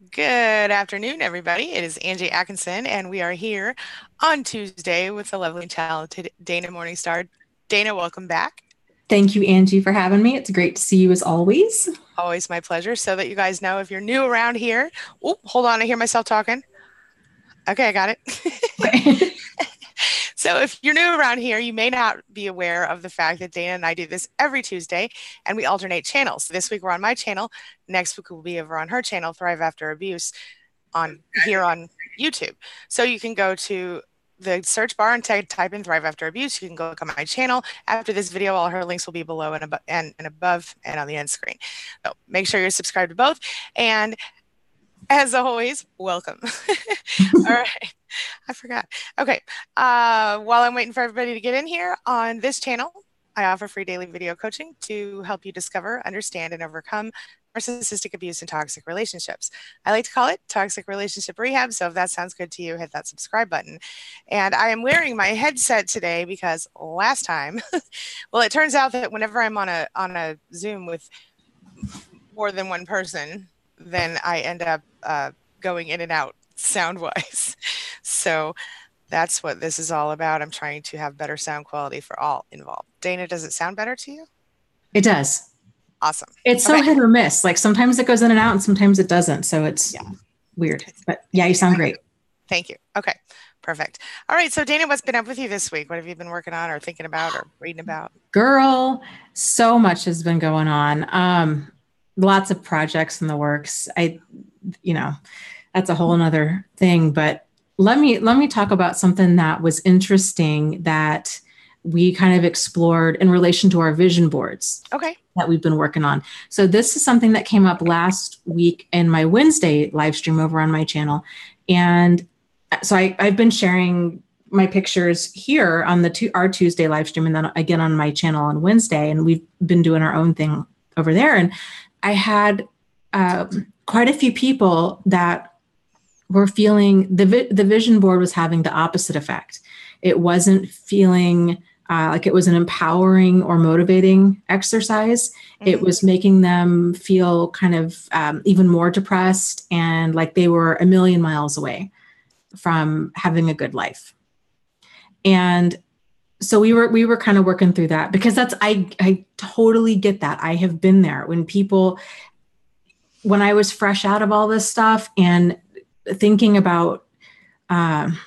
Good afternoon, everybody. It is Angie Atkinson, and we are here on Tuesday with the lovely and talented Dana Morningstar. Dana, welcome back. Thank you, Angie, for having me. It's great to see you as always. Always my pleasure. So that you guys know, if you're new around here, oh, hold on, I hear myself talking. Okay, I got it. Okay. So if you're new around here, you may not be aware of the fact that Dana and I do this every Tuesday, and we alternate channels. This week we're on my channel. Next week we'll be over on her channel, Thrive After Abuse, on here on YouTube. So you can go to the search bar and type in Thrive After Abuse. You can go look on my channel. After this video, all her links will be below and above and on the end screen. So make sure you're subscribed to both. And as always, welcome. All right. I forgot. Okay. While I'm waiting for everybody to get in here, on this channel, I offer free daily video coaching to help you discover, understand, and overcome narcissistic abuse and toxic relationships. I like to call it toxic relationship rehab. So if that sounds good to you, hit that subscribe button. And I am wearing my headset today because last time, well, it turns out that whenever I'm on a Zoom with more than one person, then I end up going in and out sound wise. So that's what this is all about. I'm trying to have better sound quality for all involved. Dana, does it sound better to you? It does. Awesome. It's so hit or miss. Like sometimes it goes in and out and sometimes it doesn't. So it's weird. But yeah, you sound great. Thank you. Okay, perfect. All right. So Dana, what's been up with you this week? What have you been working on or thinking about or reading about? Girl, so much has been going on. Lots of projects in the works. That's a whole nother thing. But let me talk about something that was interesting that we kind of explored in relation to our vision boards. Okay. That we've been working on. So this is something that came up last week in my Wednesday live stream over on my channel. And so I've been sharing my pictures here on our Tuesday live stream and then again on my channel on Wednesday. And we've been doing our own thing over there. And I had quite a few people that were feeling the vision board was having the opposite effect. It wasn't feeling like it was an empowering or motivating exercise. Mm-hmm. It was making them feel kind of even more depressed and like they were a million miles away from having a good life. And so we were kind of working through that because I totally get that. I have been there when I was fresh out of all this stuff and thinking about kind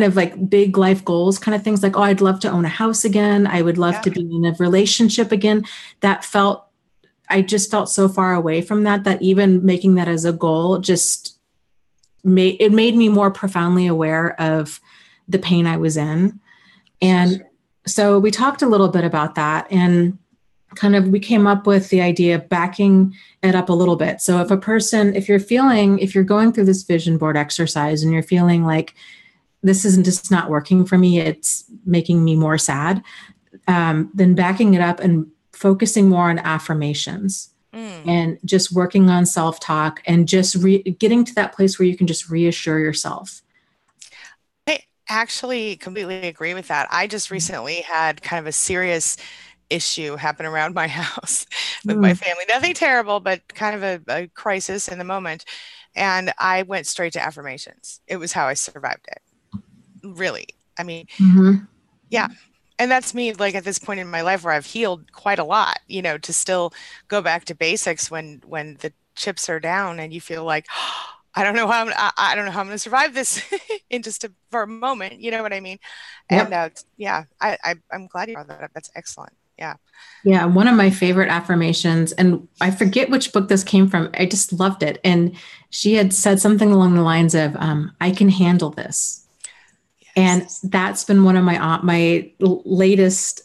of like big life goals, kind of things like, oh, I'd love to own a house again. I would love to be in a relationship again. I just felt so far away from that even making that as a goal just made me more profoundly aware of the pain I was in. And so we talked a little bit about that and we came up with the idea of backing it up a little bit. So if you're going through this vision board exercise and you're feeling like this isn't just not working for me, it's making me more sad, then backing it up and focusing more on affirmations and just working on self-talk and just getting to that place where you can just reassure yourself. I actually completely agree with that. I just recently had kind of a serious issue happen around my house with my family. Nothing terrible, but kind of a crisis in the moment. And I went straight to affirmations. It was how I survived it. Really. I mean, yeah. And that's me, like at this point in my life where I've healed quite a lot, to still go back to basics when the chips are down and you feel like, oh, I don't know how I'm going to survive this in for a moment. You know what I mean? Yep. And I'm glad you brought that up. That's excellent. Yeah. Yeah. One of my favorite affirmations, and I forget which book this came from. I just loved it. And she had said something along the lines of, I can handle this. Yes. And that's been one of my latest,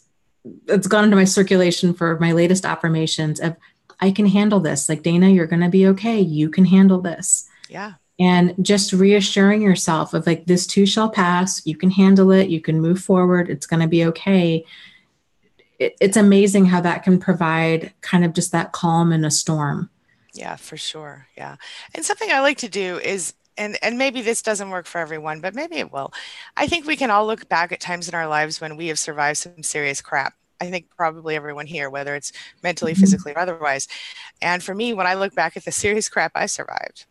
it's gone into my circulation for my latest affirmations of, I can handle this. Like, Dana, you're going to be okay. You can handle this. Yeah. And just reassuring yourself of like, this too shall pass. You can handle it. You can move forward. It's going to be okay. It's amazing how that can provide kind of just that calm in a storm. Yeah, for sure. Yeah. And something I like to do is, and maybe this doesn't work for everyone, but maybe it will. I think we can all look back at times in our lives when we have survived some serious crap I think probably everyone here, whether it's mentally, Mhm. physically, or otherwise. And for me, when I look back at the serious crap I survived,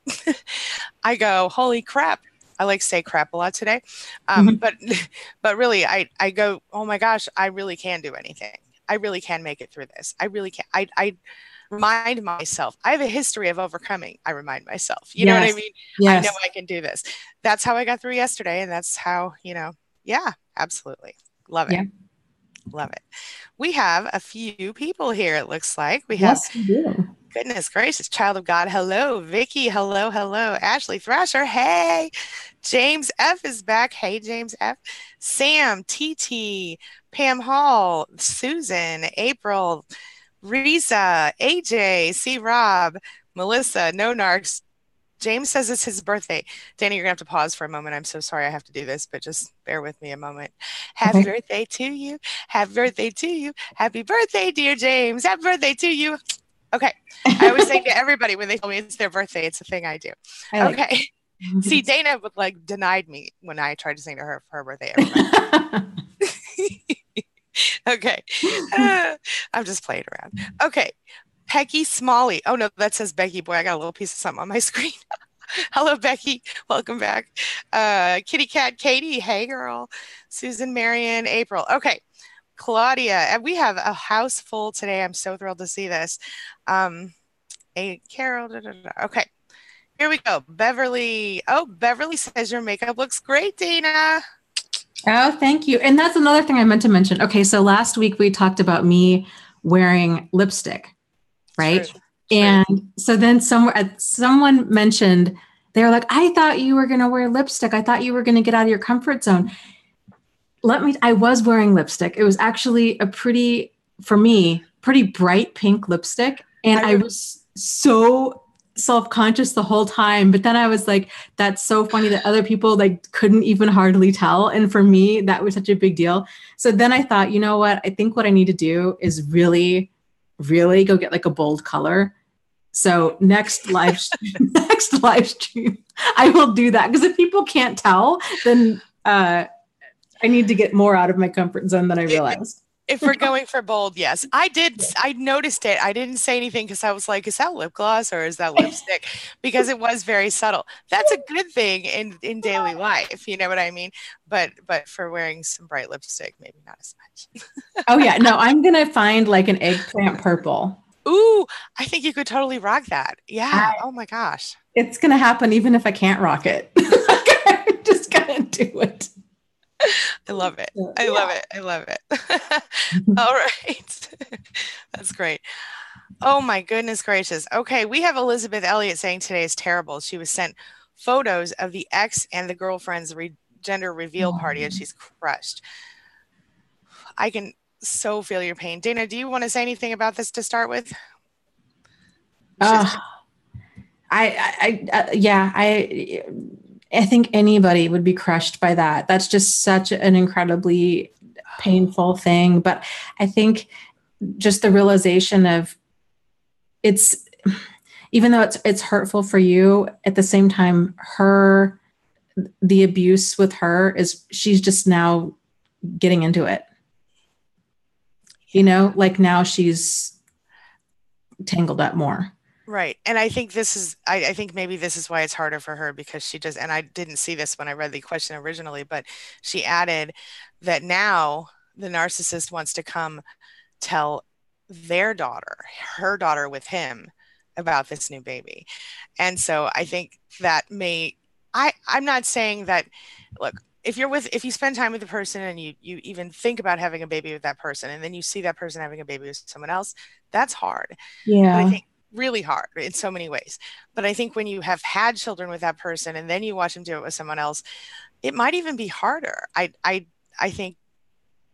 I go, holy crap. I like to say crap a lot today. Mhm. But but really, I go, oh my gosh, I really can do anything. I really can make it through this. I really can. I remind myself, I have a history of overcoming. I remind myself, you know what I Yes. mean? I know Yes. I can do this. That's how I got through yesterday. And that's how, yeah, absolutely. Love it. Yeah. Love it. We have a few people here, it looks like. We have, Yes, we do. goodness gracious, child of God. Hello, Vicky. Hello, hello. Ashley Thrasher. Hey. James F is back. Hey, James F. Sam, TT, Pam Hall, Susan, April, Risa, AJ, C. Rob, Melissa, No Narcs. James says it's his birthday. Danny, you're going to have to pause for a moment. I'm so sorry I have to do this, but just bear with me a moment. Happy Okay. birthday to you. Happy birthday to you. Happy birthday, dear James. Happy birthday to you. Okay. I always say to everybody when they tell me it's their birthday, it's a thing I do. I like Okay. See, Dana would denied me when I tried to sing to her for her birthday every month. Okay. I'm just playing around. Okay. Peggy Smalley. Oh, no, that says Becky. Boy, I got a little piece of something on my screen. Hello, Becky. Welcome back. Kitty Cat Katie. Hey, girl. Susan, Marion, April. Okay. Claudia. And we have a house full today. I'm so thrilled to see this. Carol. Okay. Here we go. Beverly. Oh, Beverly says your makeup looks great, Dana. Oh, thank you. And that's another thing I meant to mention. Okay, so last week we talked about me wearing lipstick, right? Truth. And Truth. so then someone mentioned, they were like, I thought you were going to wear lipstick. I thought you were going to get out of your comfort zone. I was wearing lipstick. It was actually for me, pretty bright pink lipstick. And I was so self-conscious the whole time. But then I was like, that's so funny that other people couldn't even hardly tell. And for me, that was such a big deal. So then I thought, you know what? I think what I need to do is really, really go get a bold color. So next live stream, I will do that. Because if people can't tell, then I need to get more out of my comfort zone than I realized. If we're going for bold, yes. I did. I noticed it. I didn't say anything because I was like, is that lip gloss or is that lipstick? Because it was very subtle. That's a good thing in daily life. You know what I mean? But for wearing some bright lipstick, maybe not as much. Oh, yeah. No, I'm going to find an eggplant purple. Ooh, I think you could totally rock that. Yeah. Oh my gosh. It's going to happen even if I can't rock it. I'm just going to do it. I love it. I love it. I love it. All right. That's great. Oh my goodness gracious. Okay, we have Elizabeth Elliott saying today is terrible. She was sent photos of the ex and the girlfriend's gender reveal party and she's crushed. I can so feel your pain. Dana, do you want to say anything about this to start with? I think anybody would be crushed by that. That's just such an incredibly painful thing. But I think just the realization of even though it's hurtful for you, at the same time, the abuse with her is she's just now getting into it. Now she's tangled up more. Right. And I think I think maybe this is why it's harder for her because she does, and I didn't see this when I read the question originally, but she added that now the narcissist wants to come tell her daughter with him about this new baby. And so I think that I'm not saying that, look, if you spend time with a person and you even think about having a baby with that person and then you see that person having a baby with someone else, that's hard. Yeah. But I think really hard in so many ways. But I think when you have had children with that person and then you watch them do it with someone else, it might even be harder. I think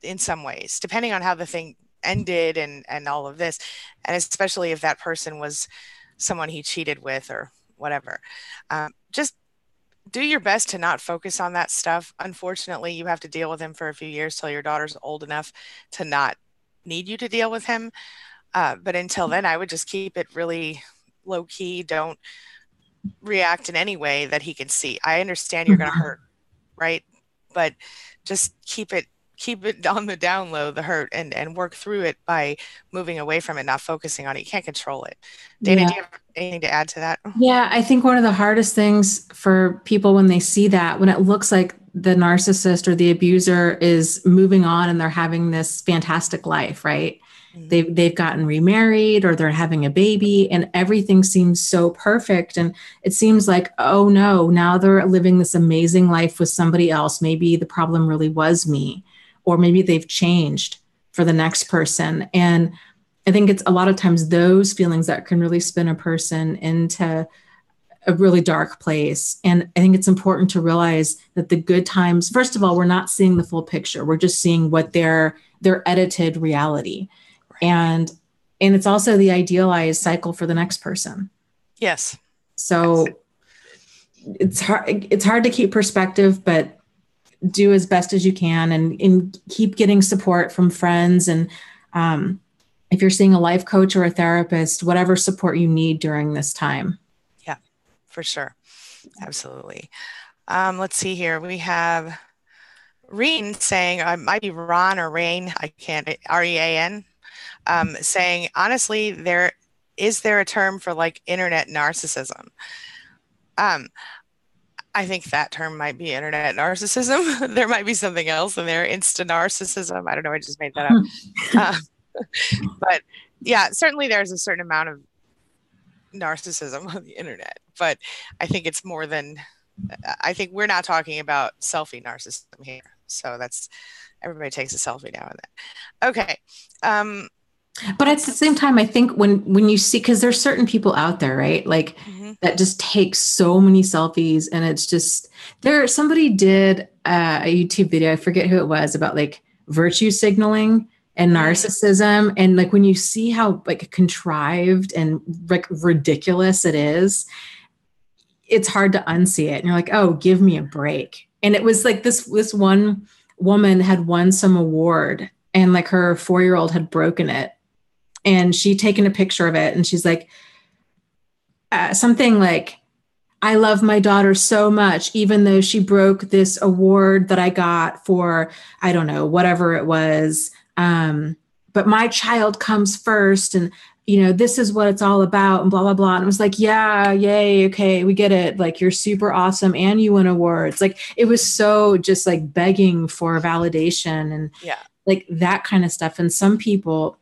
in some ways, depending on how the thing ended and all of this, and especially if that person was someone he cheated with or whatever. Just do your best to not focus on that stuff. Unfortunately, you have to deal with him for a few years till your daughter's old enough to not need you to deal with him. But until then, I would just keep it really low key. Don't react in any way that he can see. I understand you're going to hurt, right? But just keep it keep it on the down low, the hurt, and work through it by moving away from it, not focusing on it. You can't control it. Dana, do you have anything to add to that? Yeah, I think one of the hardest things for people when they see that, when it looks like the narcissist or the abuser is moving on and they're having this fantastic life, right? They've gotten remarried or they're having a baby and everything seems so perfect. And it seems like, oh no, now they're living this amazing life with somebody else. Maybe the problem really was me, or maybe they've changed for the next person. And I think it's a lot of times those feelings that can really spin a person into a really dark place. And I think it's important to realize that the good times, first of all, we're not seeing the full picture. We're just seeing what their edited reality. Right. And it's also the idealized cycle for the next person. Yes. So it's hard to keep perspective, but do as best as you can and keep getting support from friends. And if you're seeing a life coach or a therapist, whatever support you need during this time. Yeah, for sure. Absolutely. Let's see here. We have Reen saying, it might be Ron or Rain, I can't, R-E-A-N, saying, honestly, is there a term for like internet narcissism? I think that term might be internet narcissism. There might be something else in there, insta narcissism. I don't know. I just made that up. But yeah, certainly there's a certain amount of narcissism on the internet, but I think it's more than, I think we're not talking about selfie narcissism here. So everybody takes a selfie now and then. Okay. But at the same time, I think when you see, because there's certain people out there, right? Like that just take so many selfies and it's just somebody did a YouTube video. I forget who it was about like virtue signaling and narcissism. And like, when you see how like contrived and like ridiculous it is, it's hard to unsee it. And you're like, oh, give me a break. And it was like this one woman had won some award and like her 4-year-old had broken it. And she'd taken a picture of it. And she's like, something like, I love my daughter so much, even though she broke this award that I got for, I don't know, whatever it was. But my child comes first and, this is what it's all about and blah, blah, blah. And it was like, yeah, yay. Okay. We get it. Like you're super awesome. And you win awards. Like it was so just like begging for validation and like that kind of stuff. And some people,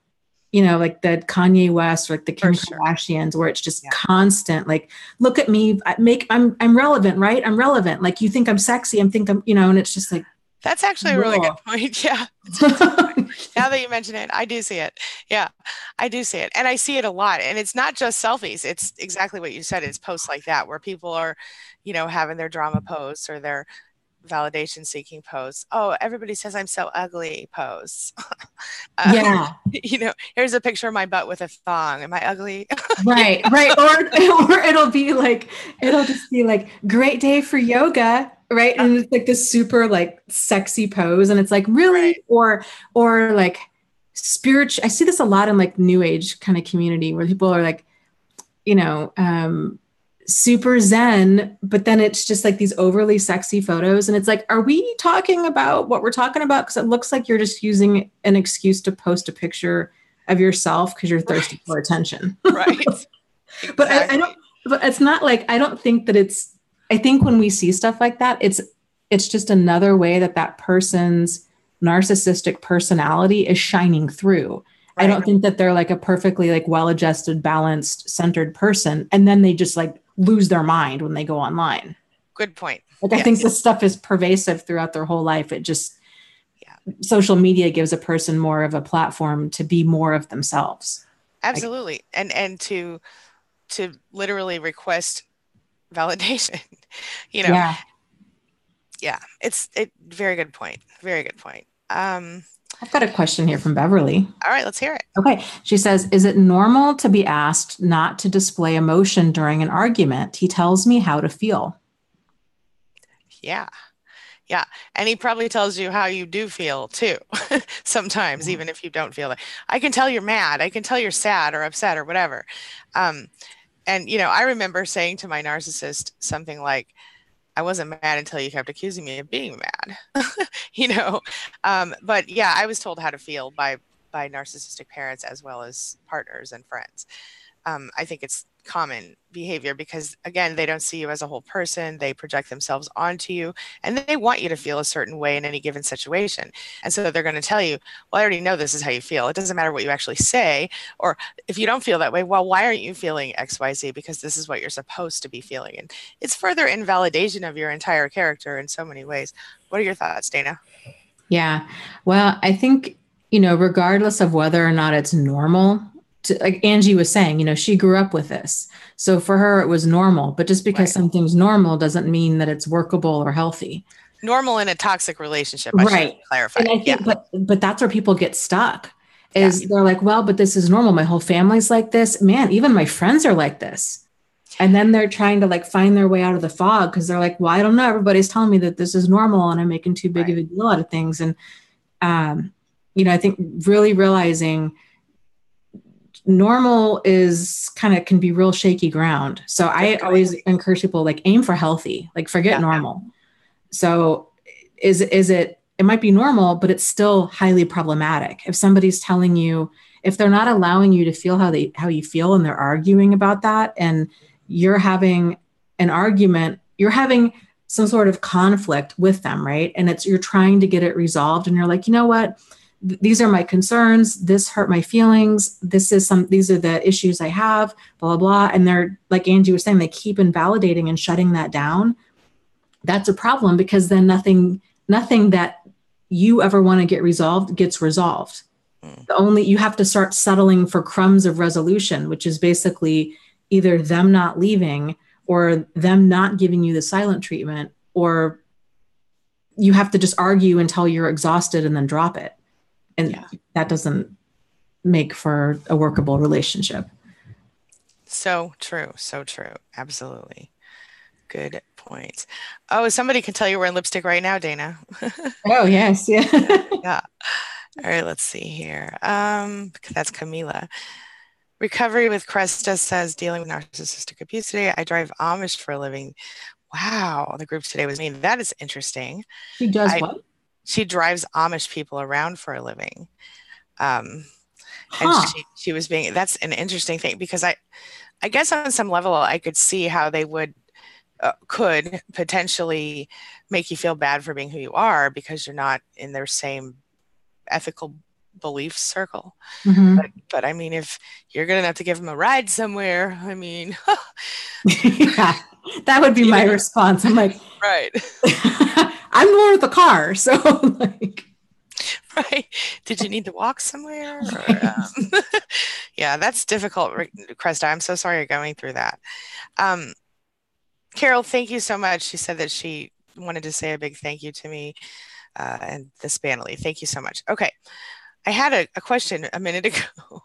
like the Kanye West or like the Kim Kardashians, where it's just constant, like, look at me, I'm relevant, right? I'm relevant. Like you think I'm sexy. I'm, and it's just like, that's actually a really good point. Yeah. Now that you mention it, I do see it. Yeah, I do see it. And I see it a lot. And it's not just selfies. It's exactly what you said. It's posts like that where people are, having their drama posts or their validation seeking posts. Oh, everybody says I'm so ugly posts. Here's a picture of my butt with a thong. Am I ugly? Right. Or it'll just be like, great day for yoga. Right. And it's like this super like sexy pose. And it's like, really? Right. Or like spiritual. I see this a lot in like new age kind of community where people are like, super zen, but then it's just like these overly sexy photos. And it's like, are we talking about what we're talking about? Because it looks like you're just using an excuse to post a picture of yourself because you're thirsty for attention. Right. Exactly. But it's not like, I think when we see stuff like that, it's just another way that person's narcissistic personality is shining through. Right. I don't think that they're like a perfectly like well-adjusted, balanced, centered person. And then they just like lose their mind when they go online. Good point. Like, I think this stuff is pervasive throughout their whole life. It just, social media gives a person more of a platform to be more of themselves. Absolutely. And to literally request validation, Yeah. It's very good point. Very good point. I've got a question here from Beverly. All right, let's hear it. Okay. She says, is it normal to be asked not to display emotion during an argument? He tells me how to feel. Yeah. Yeah. And he probably tells you how you do feel too. Sometimes, even if you don't feel it. I can tell you're mad. I can tell you're sad or upset or whatever. And, I remember saying to my narcissist something like, I wasn't mad until you kept accusing me of being mad. But yeah, I was told how to feel by narcissistic parents as well as partners and friends. I think it's common behavior because, again, they don't see you as a whole person. They project themselves onto you, and they want you to feel a certain way in any given situation. And so they're going to tell you, well, I already know this is how you feel. It doesn't matter what you actually say. Or if you don't feel that way, well, why aren't you feeling X, Y, Z? Because this is what you're supposed to be feeling. And it's further invalidation of your entire character in so many ways. What are your thoughts, Dana? Yeah. Well, I think, regardless of whether or not it's normal, like Angie was saying, she grew up with this. So for her, it was normal. But just because something's normal doesn't mean that it's workable or healthy. Normal in a toxic relationship, I should clarify. And I think, but that's where people get stuck is they're like, well, but this is normal. My whole family's like this. Man, even my friends are like this. And then they're trying to like find their way out of the fog because they're like, well, I don't know. Everybody's telling me that this is normal and I'm making too big of a deal out of things. And, I think really realizing normal can be real shaky ground. So I always encourage people like aim for healthy, like forget normal. So it might be normal, but it's still highly problematic. If somebody's telling you, if they're not allowing you to feel how you feel and they're arguing about that, and you're having an argument, you're having some sort of conflict with them, right? And you're trying to get it resolved. And you're like, you know what? These are my concerns. This hurt my feelings. These are the issues I have, blah, blah, blah. And they're, like Angie was saying, they keep invalidating and shutting that down. That's a problem because then nothing that you ever want to get resolved gets resolved. You have to start settling for crumbs of resolution, which is basically either them not leaving or them not giving you the silent treatment, or you have to just argue until you're exhausted and then drop it. And that doesn't make for a workable relationship. So true. So true. Absolutely. Good point. Oh, somebody can tell you're wearing lipstick right now, Dana. Oh, yes. Yeah. Yeah. All right. Let's see here. That's Camila. Recovery with Cresta says, dealing with narcissistic abuse today. I drive Amish for a living. Wow. The group today was mean. That is interesting. She does what? She drives Amish people around for a living. And she was that's an interesting thing because I guess on some level I could see how they could potentially make you feel bad for being who you are because you're not in their same ethical belief circle. Mm-hmm. But I mean, if you're good enough to give them a ride somewhere, I mean, yeah, that would be my response. I'm like, right. I'm the one with the car. So like, right. Did you need to walk somewhere? Or, yeah, that's difficult, Cresta. I'm so sorry you're going through that. Carol, thank you so much. She said that she wanted to say a big thank you to me and the SPANily. Thank you so much. Okay. I had a question a minute ago.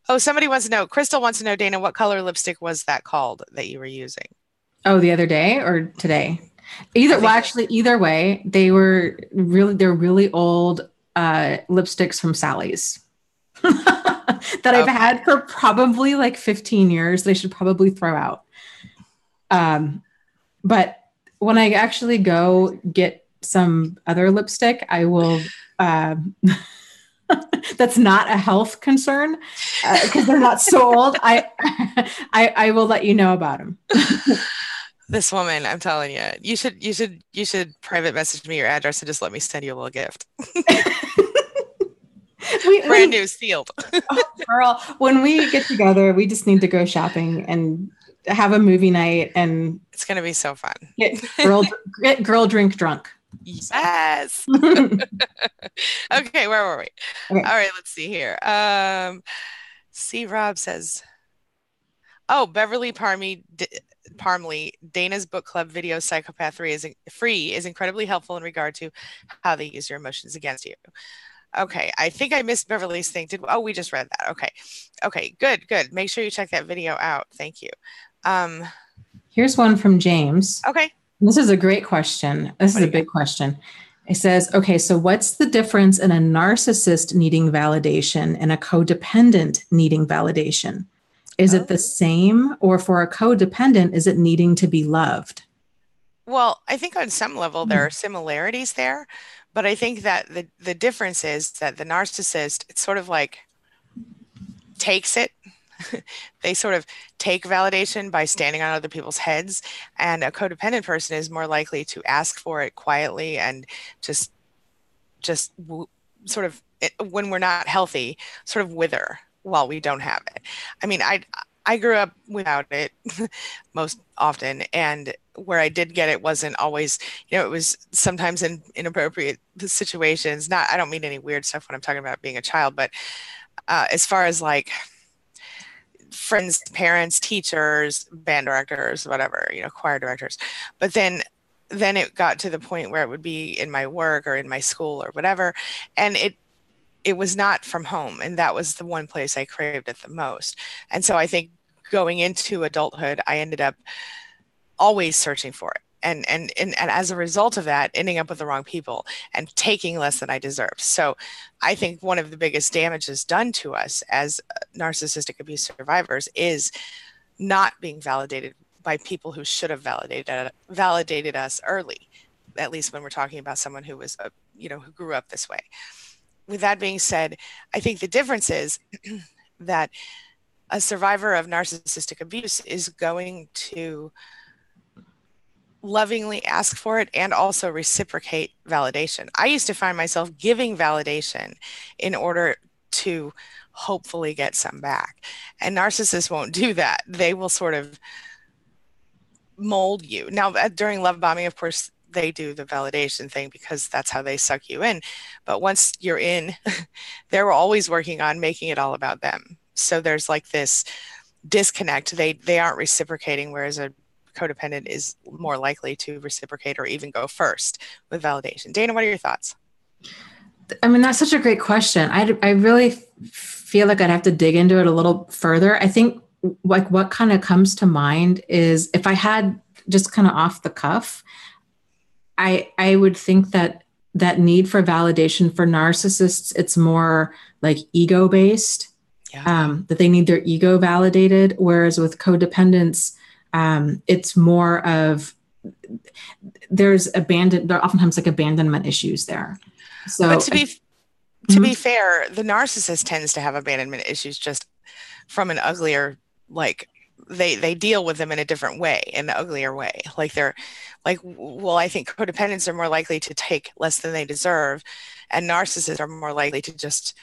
Oh, somebody wants to know, Crystal wants to know, Dana, what color lipstick was that called that you were using? Oh, the other day or today? Either way, they're really old lipsticks from Sally's that I've had for probably like 15 years. They should probably throw out. But when I actually go get some other lipstick, I will, that's not a health concern because they're not so old. I will let you know about them. This woman, I'm telling you, you should private message me your address and just let me send you a little gift. Brand new, sealed. Oh, girl, when we get together, we just need to go shopping and have a movie night, and it's going to be so fun. Get girl drink drunk. Yes. Okay, where were we? Okay. All right, let's see here. C. Rob says, oh, Beverly Parmley, Dana's book club video Psychopath 3 is incredibly helpful in regard to how they use your emotions against you. Okay, I think I missed Beverly's thing. We just read that. Okay, good. Make sure you check that video out. Thank you. Here's one from James. Okay. This is a great question. This is a big question. It says, okay, so what's the difference in a narcissist needing validation and a codependent needing validation? Is it the same, or for a codependent, is it needing to be loved? Well, I think on some level there are similarities there, but I think that the difference is that the narcissist, it's sort of like takes it. They sort of take validation by standing on other people's heads, and a codependent person is more likely to ask for it quietly and just just sort of when we're not healthy, sort of wither while we don't have it. I mean, I grew up without it most often, and where I did get it wasn't always, it was sometimes in inappropriate situations. Not, I don't mean any weird stuff when I'm talking about being a child, but as far as like friends, parents, teachers, band directors, whatever, choir directors. But then it got to the point where it would be in my work or in my school or whatever, and it was not from home, and that was the one place I craved it the most. And so I think going into adulthood, I ended up always searching for it. And as a result of that, ending up with the wrong people and taking less than I deserve. So I think one of the biggest damages done to us as narcissistic abuse survivors is not being validated by people who should have validated us early, at least when we're talking about someone who was, who grew up this way. With that being said, I think the difference is that a survivor of narcissistic abuse is going to lovingly ask for it and also reciprocate validation. I used to find myself giving validation in order to hopefully get some back. And narcissists won't do that. They will sort of mold you. Now, during love bombing, of course, they do the validation thing because that's how they suck you in. But once you're in, they're always working on making it all about them. So there's like this disconnect. They aren't reciprocating, whereas a codependent is more likely to reciprocate or even go first with validation. Dana, what are your thoughts? I mean, that's such a great question. I really feel like I'd have to dig into it a little further. I think like what kind of comes to mind is if I had just kind of off the cuff, I would think that need for validation for narcissists, it's more like ego based, that they need their ego validated. Whereas with codependents, it's more of there oftentimes like abandonment issues there. So, but to be fair, the narcissist tends to have abandonment issues just from an uglier, like they deal with them in a different way, in an uglier way. Like I think codependents are more likely to take less than they deserve, and narcissists are more likely to just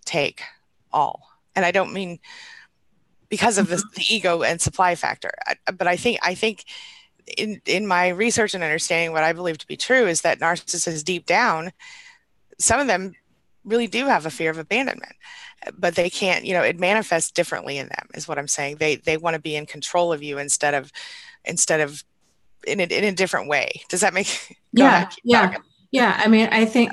take all. And I don't mean because of the ego and supply factor, but I think in my research and understanding, what I believe to be true is that narcissists deep down, some of them really do have a fear of abandonment, but they can't, it manifests differently in them, is what I'm saying. They want to be in control of you instead of in a different way. Does that make? Yeah. I mean, I think,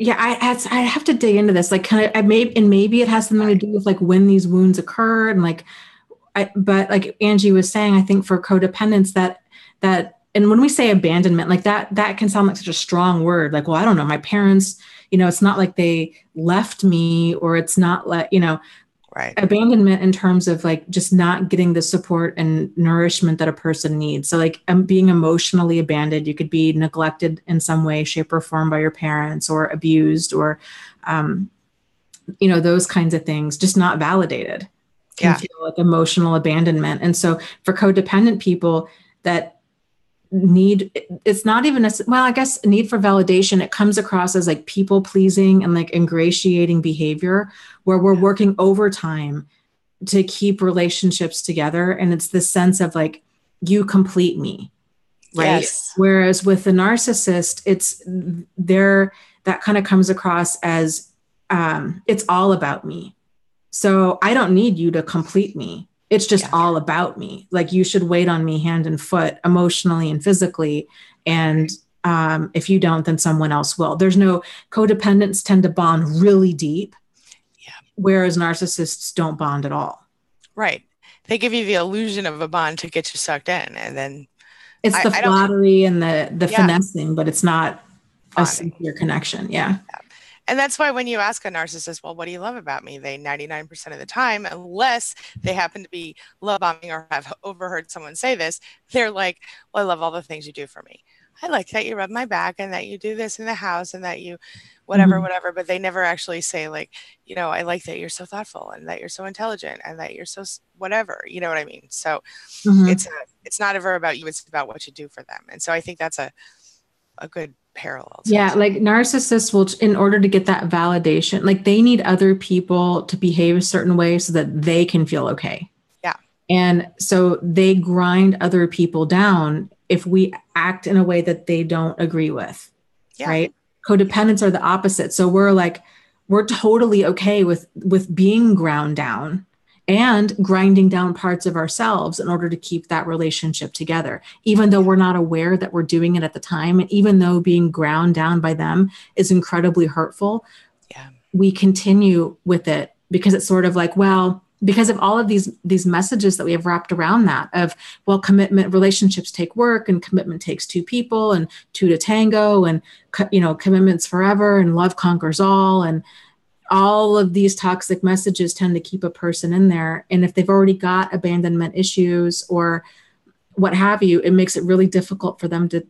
I have to dig into this. Like, maybe it has something to do with like when these wounds occur, and like, but like Angie was saying, I think for codependents that, and when we say abandonment, like that can sound like such a strong word. Like, well, I don't know, my parents, it's not like they left me, or it's not like, right. Abandonment in terms of like just not getting the support and nourishment that a person needs. So like being emotionally abandoned, you could be neglected in some way, shape or form by your parents, or abused, or, those kinds of things, just not validated. Can feel like emotional abandonment. And so for codependent people that it's not even I guess a need for validation, it comes across as like people pleasing and like ingratiating behavior, where we're working overtime to keep relationships together. And it's this sense of like, you complete me, right? Yes. Whereas with the narcissist, that kind of comes across as it's all about me. So I don't need you to complete me. It's just all about me. Like, you should wait on me hand and foot, emotionally and physically. And if you don't, then someone else will. There's no, codependents tend to bond really deep, whereas narcissists don't bond at all. Right. They give you the illusion of a bond to get you sucked in. And then it's the flattery and the finessing, but it's not a sincere connection. Yeah. And that's why when you ask a narcissist, well, what do you love about me? They 99% of the time, unless they happen to be love bombing or have overheard someone say this, they're like, well, I love all the things you do for me. I like that you rub my back and that you do this in the house and that you whatever, whatever. But they never actually say like, I like that you're so thoughtful and that you're so intelligent and that you're so whatever, you know what I mean? So it's not ever about you, it's about what you do for them. And so I think that's a good parallel. Yeah. Like narcissists will, in order to get that validation, like they need other people to behave a certain way so that they can feel okay. Yeah. And so they grind other people down if we act in a way that they don't agree with. Yeah. Right. Codependents are the opposite. So we're totally okay with being ground down and grinding down parts of ourselves in order to keep that relationship together, even though we're not aware that we're doing it at the time. And even though being ground down by them is incredibly hurtful, we continue with it because it's sort of like, well, because of all of these messages that we have wrapped around that of, well, commitment, relationships take work and commitment takes two people and two to tango and, commitments forever and love conquers all. And all of these toxic messages tend to keep a person in there. And if they've already got abandonment issues or what have you, it makes it really difficult for them to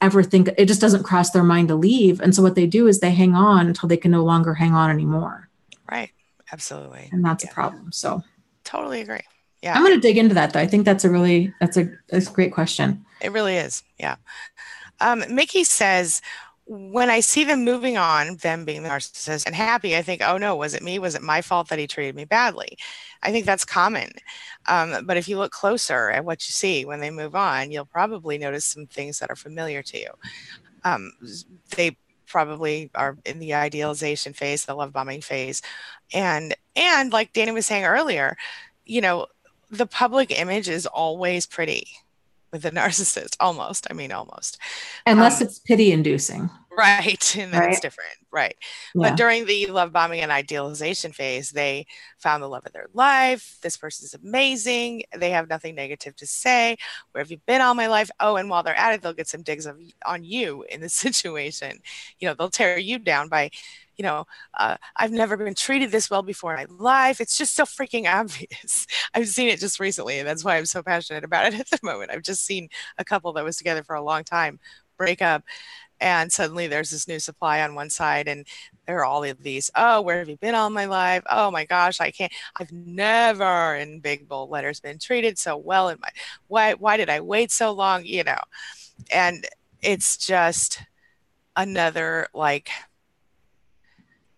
ever think. It just doesn't cross their mind to leave. And so what they do is they hang on until they can no longer hang on anymore. Right. Absolutely. And that's a problem. So totally agree. Yeah. I'm going to dig into that though. I think that's a great question. It really is. Yeah. Mickey says, when I see them moving on, them being the narcissist and happy, I think, oh no, was it me? Was it my fault that he treated me badly? I think that's common. But if you look closer at what you see when they move on, you'll probably notice some things that are familiar to you. They probably are in the idealization phase, the love bombing phase. And like Dana was saying earlier, the public image is always pretty with a narcissist, almost. Unless it's pity inducing. Right. And then it's different. Right. Yeah. But during the love bombing and idealization phase, they found the love of their life. This person's amazing. They have nothing negative to say. Where have you been all my life? Oh, and while they're at it, they'll get some digs on you in the situation. They'll tear you down by, I've never been treated this well before in my life. It's just so freaking obvious. I've seen it just recently, and that's why I'm so passionate about it at the moment. I've just seen a couple that was together for a long time break up, and suddenly there's this new supply on one side, and there are all of these, oh, where have you been all my life? Oh my gosh, I've never, in big bold letters, been treated so well in why did I wait so long? And it's just another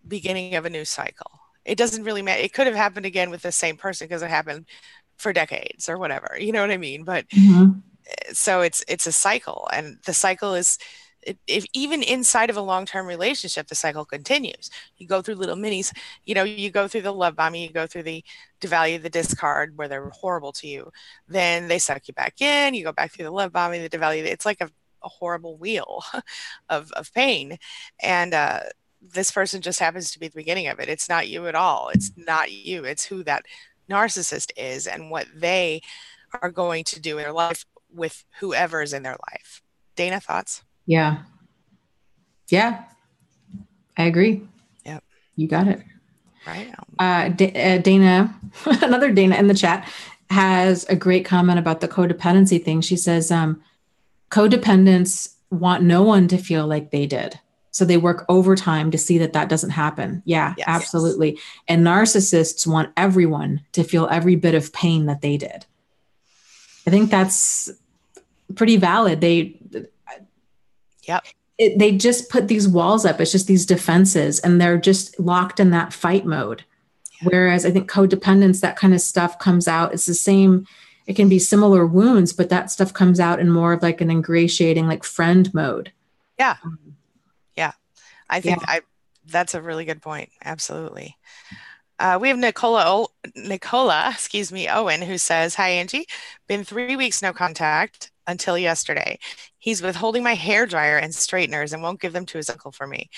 beginning of a new cycle. It doesn't really matter. It could have happened again with the same person because it happened for decades or whatever, you know what I mean? But so it's a cycle, and the cycle is, if even inside of a long-term relationship, the cycle continues. You go through little minis, you go through the love bombing, you go through the devalue, the discard, where they're horrible to you. Then they suck you back in, you go back through the love bombing, the devalue. It's like a horrible wheel of pain. And, this person just happens to be the beginning of it. It's not you at all. It's not you. It's who that narcissist is and what they are going to do in their life with whoever is in their life. Dana, thoughts? Yeah. I agree. Yep. You got it. Right. Dana, another Dana in the chat, has a great comment about the codependency thing. She says, codependents want no one to feel like they did. So they work overtime to see that doesn't happen. Yeah, yes. Absolutely. And narcissists want everyone to feel every bit of pain that they did. I think that's pretty valid. They just put these walls up. It's just these defenses, and they're just locked in that fight mode. Yeah. Whereas I think codependence, that kind of stuff comes out. It's the same. It can be similar wounds, but that stuff comes out in more of like an ingratiating, like friend mode. Yeah. I think that's a really good point. Absolutely. We have Nicola, Owen, who says, hi, Angie. Been 3 weeks, no contact until yesterday. He's withholding my hair dryer and straighteners and won't give them to his uncle for me.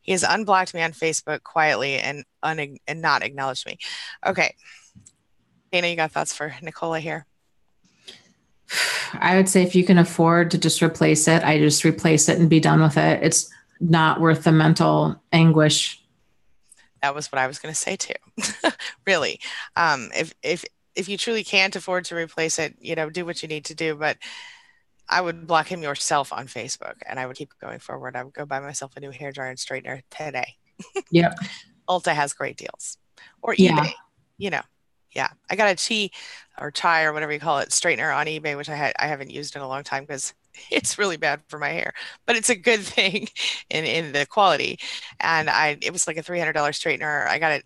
He has unblocked me on Facebook quietly and not acknowledged me. Okay. Dana, you got thoughts for Nicola here? I would say if you can afford to just replace it, I just replace it and be done with it. not worth the mental anguish. That was what I was going to say too. Really. If you truly can't afford to replace it, do what you need to do. But I would block him yourself on Facebook, and I would keep going forward. I would go buy myself a new hairdryer and straightener today. Yep. Ulta has great deals, or Yeah. eBay. Yeah. I got a tie or whatever you call it, straightener on eBay, which I haven't used in a long time because it's really bad for my hair, but it's a good thing in the quality. And it was like a $300 straightener. I got it,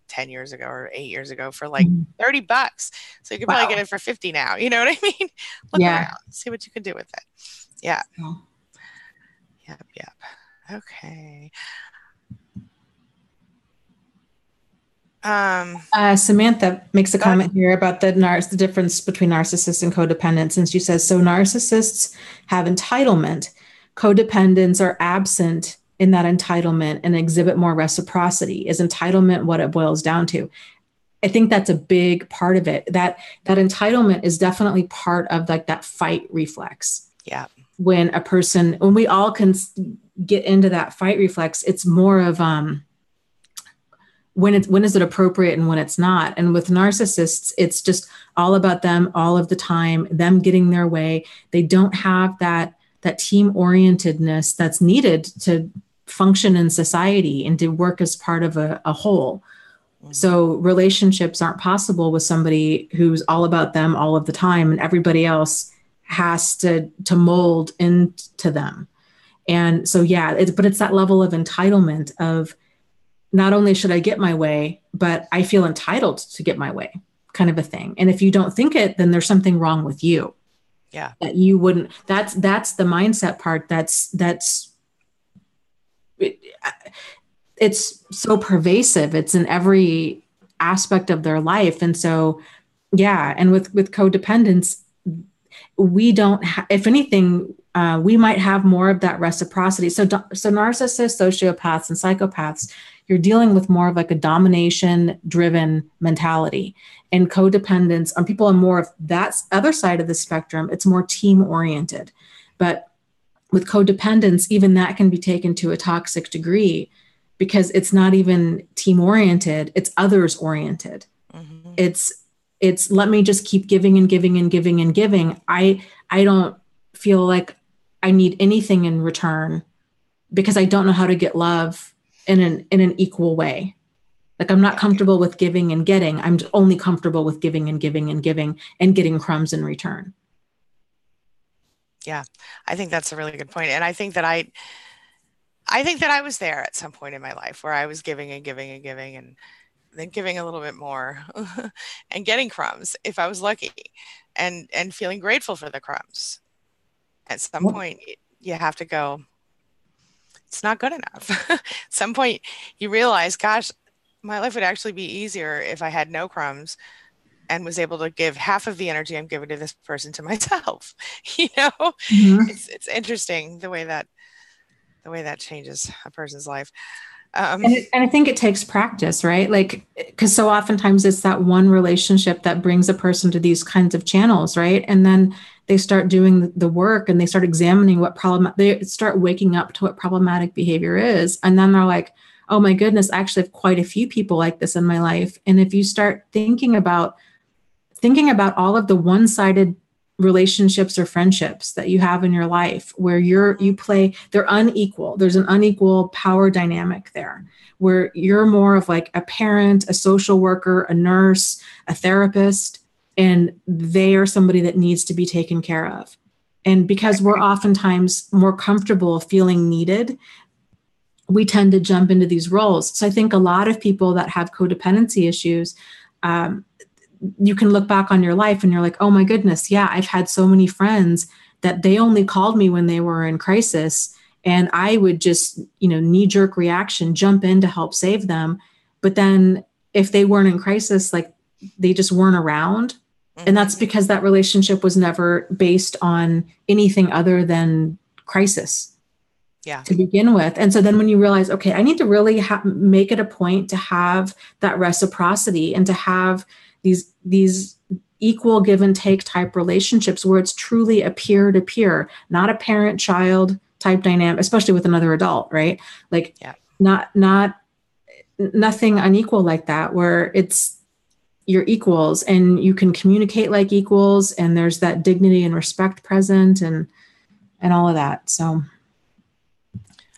10 years ago or 8 years ago for like $30. So you could probably get it for 50 now. You know what I mean? Look around, see what you can do with it. Yeah. Yep. Okay. Samantha makes a comment here about the difference between narcissists and codependents. And she says, so narcissists have entitlement. Codependents are absent in that entitlement and exhibit more reciprocity. Is entitlement what it boils down to? I think that's a big part of it. That entitlement is definitely part of like that fight reflex. Yeah. When we all can get into that fight reflex, it's more of, when is it appropriate and when it's not. And with narcissists, it's just all about them all of the time, them getting their way. They don't have that team orientedness that's needed to function in society and to work as part of a whole. Mm-hmm. So relationships aren't possible with somebody who's all about them all of the time, and everybody else has to mold into them. And so, but it's that level of entitlement of, not only should I get my way, but I feel entitled to get my way, kind of a thing. And if you don't think it, then there's something wrong with you. Yeah. That you wouldn't, that's the mindset part. It's so pervasive. It's in every aspect of their life. And so, and with codependence, we don't if anything, we might have more of that reciprocity. So narcissists, sociopaths, and psychopaths, you're dealing with more of like a domination-driven mentality. And codependence on people on more of that other side of the spectrum, it's more team-oriented. But with codependence, even that can be taken to a toxic degree because it's not even team-oriented, it's others-oriented. Mm-hmm. It's let me just keep giving and giving and giving and giving. I don't feel like I need anything in return because I don't know how to get love in an equal way. Like I'm not comfortable with giving and getting. I'm only comfortable with giving and giving and giving and getting crumbs in return. Yeah, I think that's a really good point. And I think that I was there at some point in my life where I was giving and giving and giving and then giving a little bit more and getting crumbs if I was lucky and feeling grateful for the crumbs. At some point you have to go, it's not good enough. At some point you realize, gosh, my life would actually be easier if I had no crumbs and was able to give half of the energy I'm giving to this person to myself. Mm-hmm. It's interesting the way that changes a person's life. And I think it takes practice, right? Like, because so oftentimes it's that one relationship that brings a person to these kinds of channels, right? And then they start doing the work and they start examining they start waking up to what problematic behavior is. And then they're like, oh my goodness, I actually have quite a few people like this in my life. And if you start thinking about all of the one-sided relationships or friendships that you have in your life where they're unequal. There's an unequal power dynamic there where you're more of like a parent, a social worker, a nurse, a therapist, and they are somebody that needs to be taken care of. And because we're oftentimes more comfortable feeling needed, we tend to jump into these roles. So I think a lot of people that have codependency issues, you can look back on your life and you're like, oh my goodness, yeah, I've had so many friends that they only called me when they were in crisis. And I would just, knee-jerk reaction, jump in to help save them. But then if they weren't in crisis, like they just weren't around. Mm-hmm. And that's because that relationship was never based on anything other than crisis. Yeah. To begin with. And so then when you realize, okay, I need to really make it a point to have that reciprocity and to have these equal give and take type relationships where it's truly a peer-to-peer, not a parent-child type dynamic, especially with another adult, right? Like nothing unequal like that, where it's you're equals and you can communicate like equals, and there's that dignity and respect present and all of that. So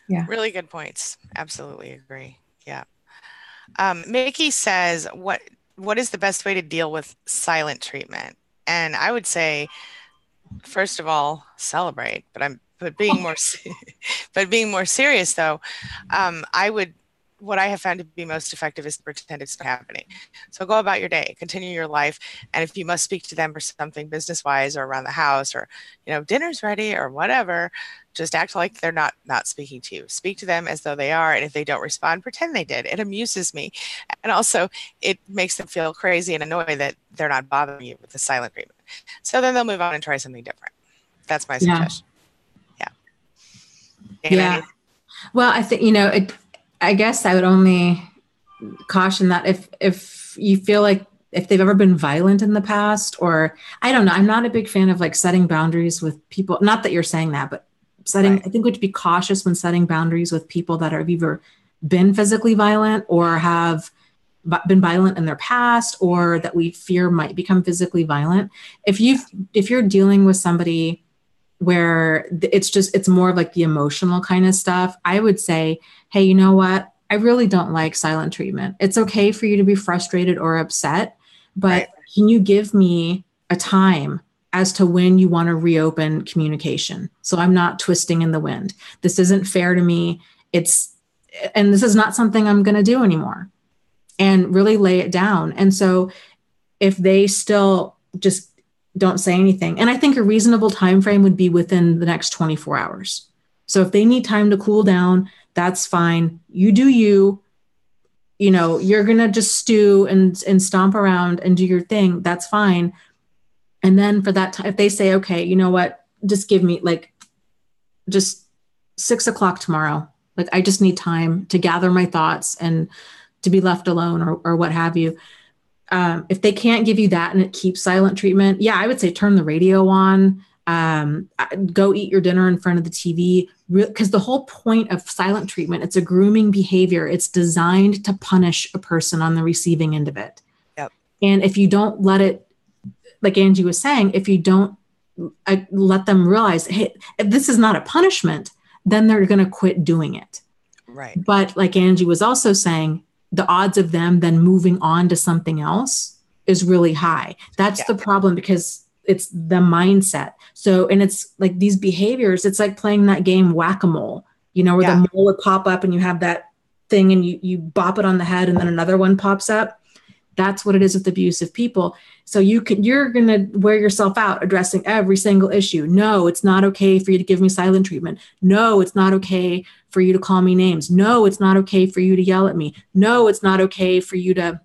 yeah. Really good points. Absolutely agree. Yeah. Mickey says, what is the best way to deal with silent treatment? And I would say, first of all, celebrate, but being more serious though, what I have found to be most effective is to pretend it's not happening. So go about your day, continue your life. And if you must speak to them for something business-wise or around the house, or, dinner's ready or whatever, just act like they're not speaking to you. Speak to them as though they are. And if they don't respond, pretend they did. It amuses me. And also it makes them feel crazy and annoyed that they're not bothering you with the silent treatment. So then they'll move on and try something different. That's my suggestion. Yeah. Yeah. Well, I think, I guess I would only caution that if you feel like if they've ever been violent in the past, or I don't know, I'm not a big fan of like setting boundaries with people. Not that you're saying that, but I think we should be cautious when setting boundaries with people that have either been physically violent or have been violent in their past, or that we fear might become physically violent. If you're dealing with somebody where it's more of like the emotional kind of stuff, I would say, hey, you know what? I really don't like silent treatment. It's okay for you to be frustrated or upset, but can you give me a time as to when you want to reopen communication? So I'm not twisting in the wind. This isn't fair to me. And this is not something I'm going to do anymore, and really lay it down. And so if they still just don't say anything, and I think a reasonable time frame would be within the next 24 hours. So if they need time to cool down, that's fine. You do you. You're going to just stew and stomp around and do your thing. That's fine. And then for that time, if they say, okay, you know what, just give me just 6 o'clock tomorrow. Like, I just need time to gather my thoughts and to be left alone, or what have you. If they can't give you that and it keeps silent treatment, I would say turn the radio on, go eat your dinner in front of the TV, because the whole point of silent treatment, it's a grooming behavior. It's designed to punish a person on the receiving end of it. Yep. And if you don't let it, like Angie was saying, if you don't let them realize, hey, if this is not a punishment, then they're going to quit doing it. Right. But like Angie was also saying, the odds of them then moving on to something else is really high. That's the problem, because it's the mindset. So, and it's like these behaviors, it's like playing that game whack-a-mole, where the mole would pop up and you have that thing and you bop it on the head and then another one pops up. That's what it is with abusive people. So you're going to wear yourself out addressing every single issue. No, it's not okay for you to give me silent treatment. No, it's not okay for you to call me names. No, it's not okay for you to yell at me. No, it's not okay for you to,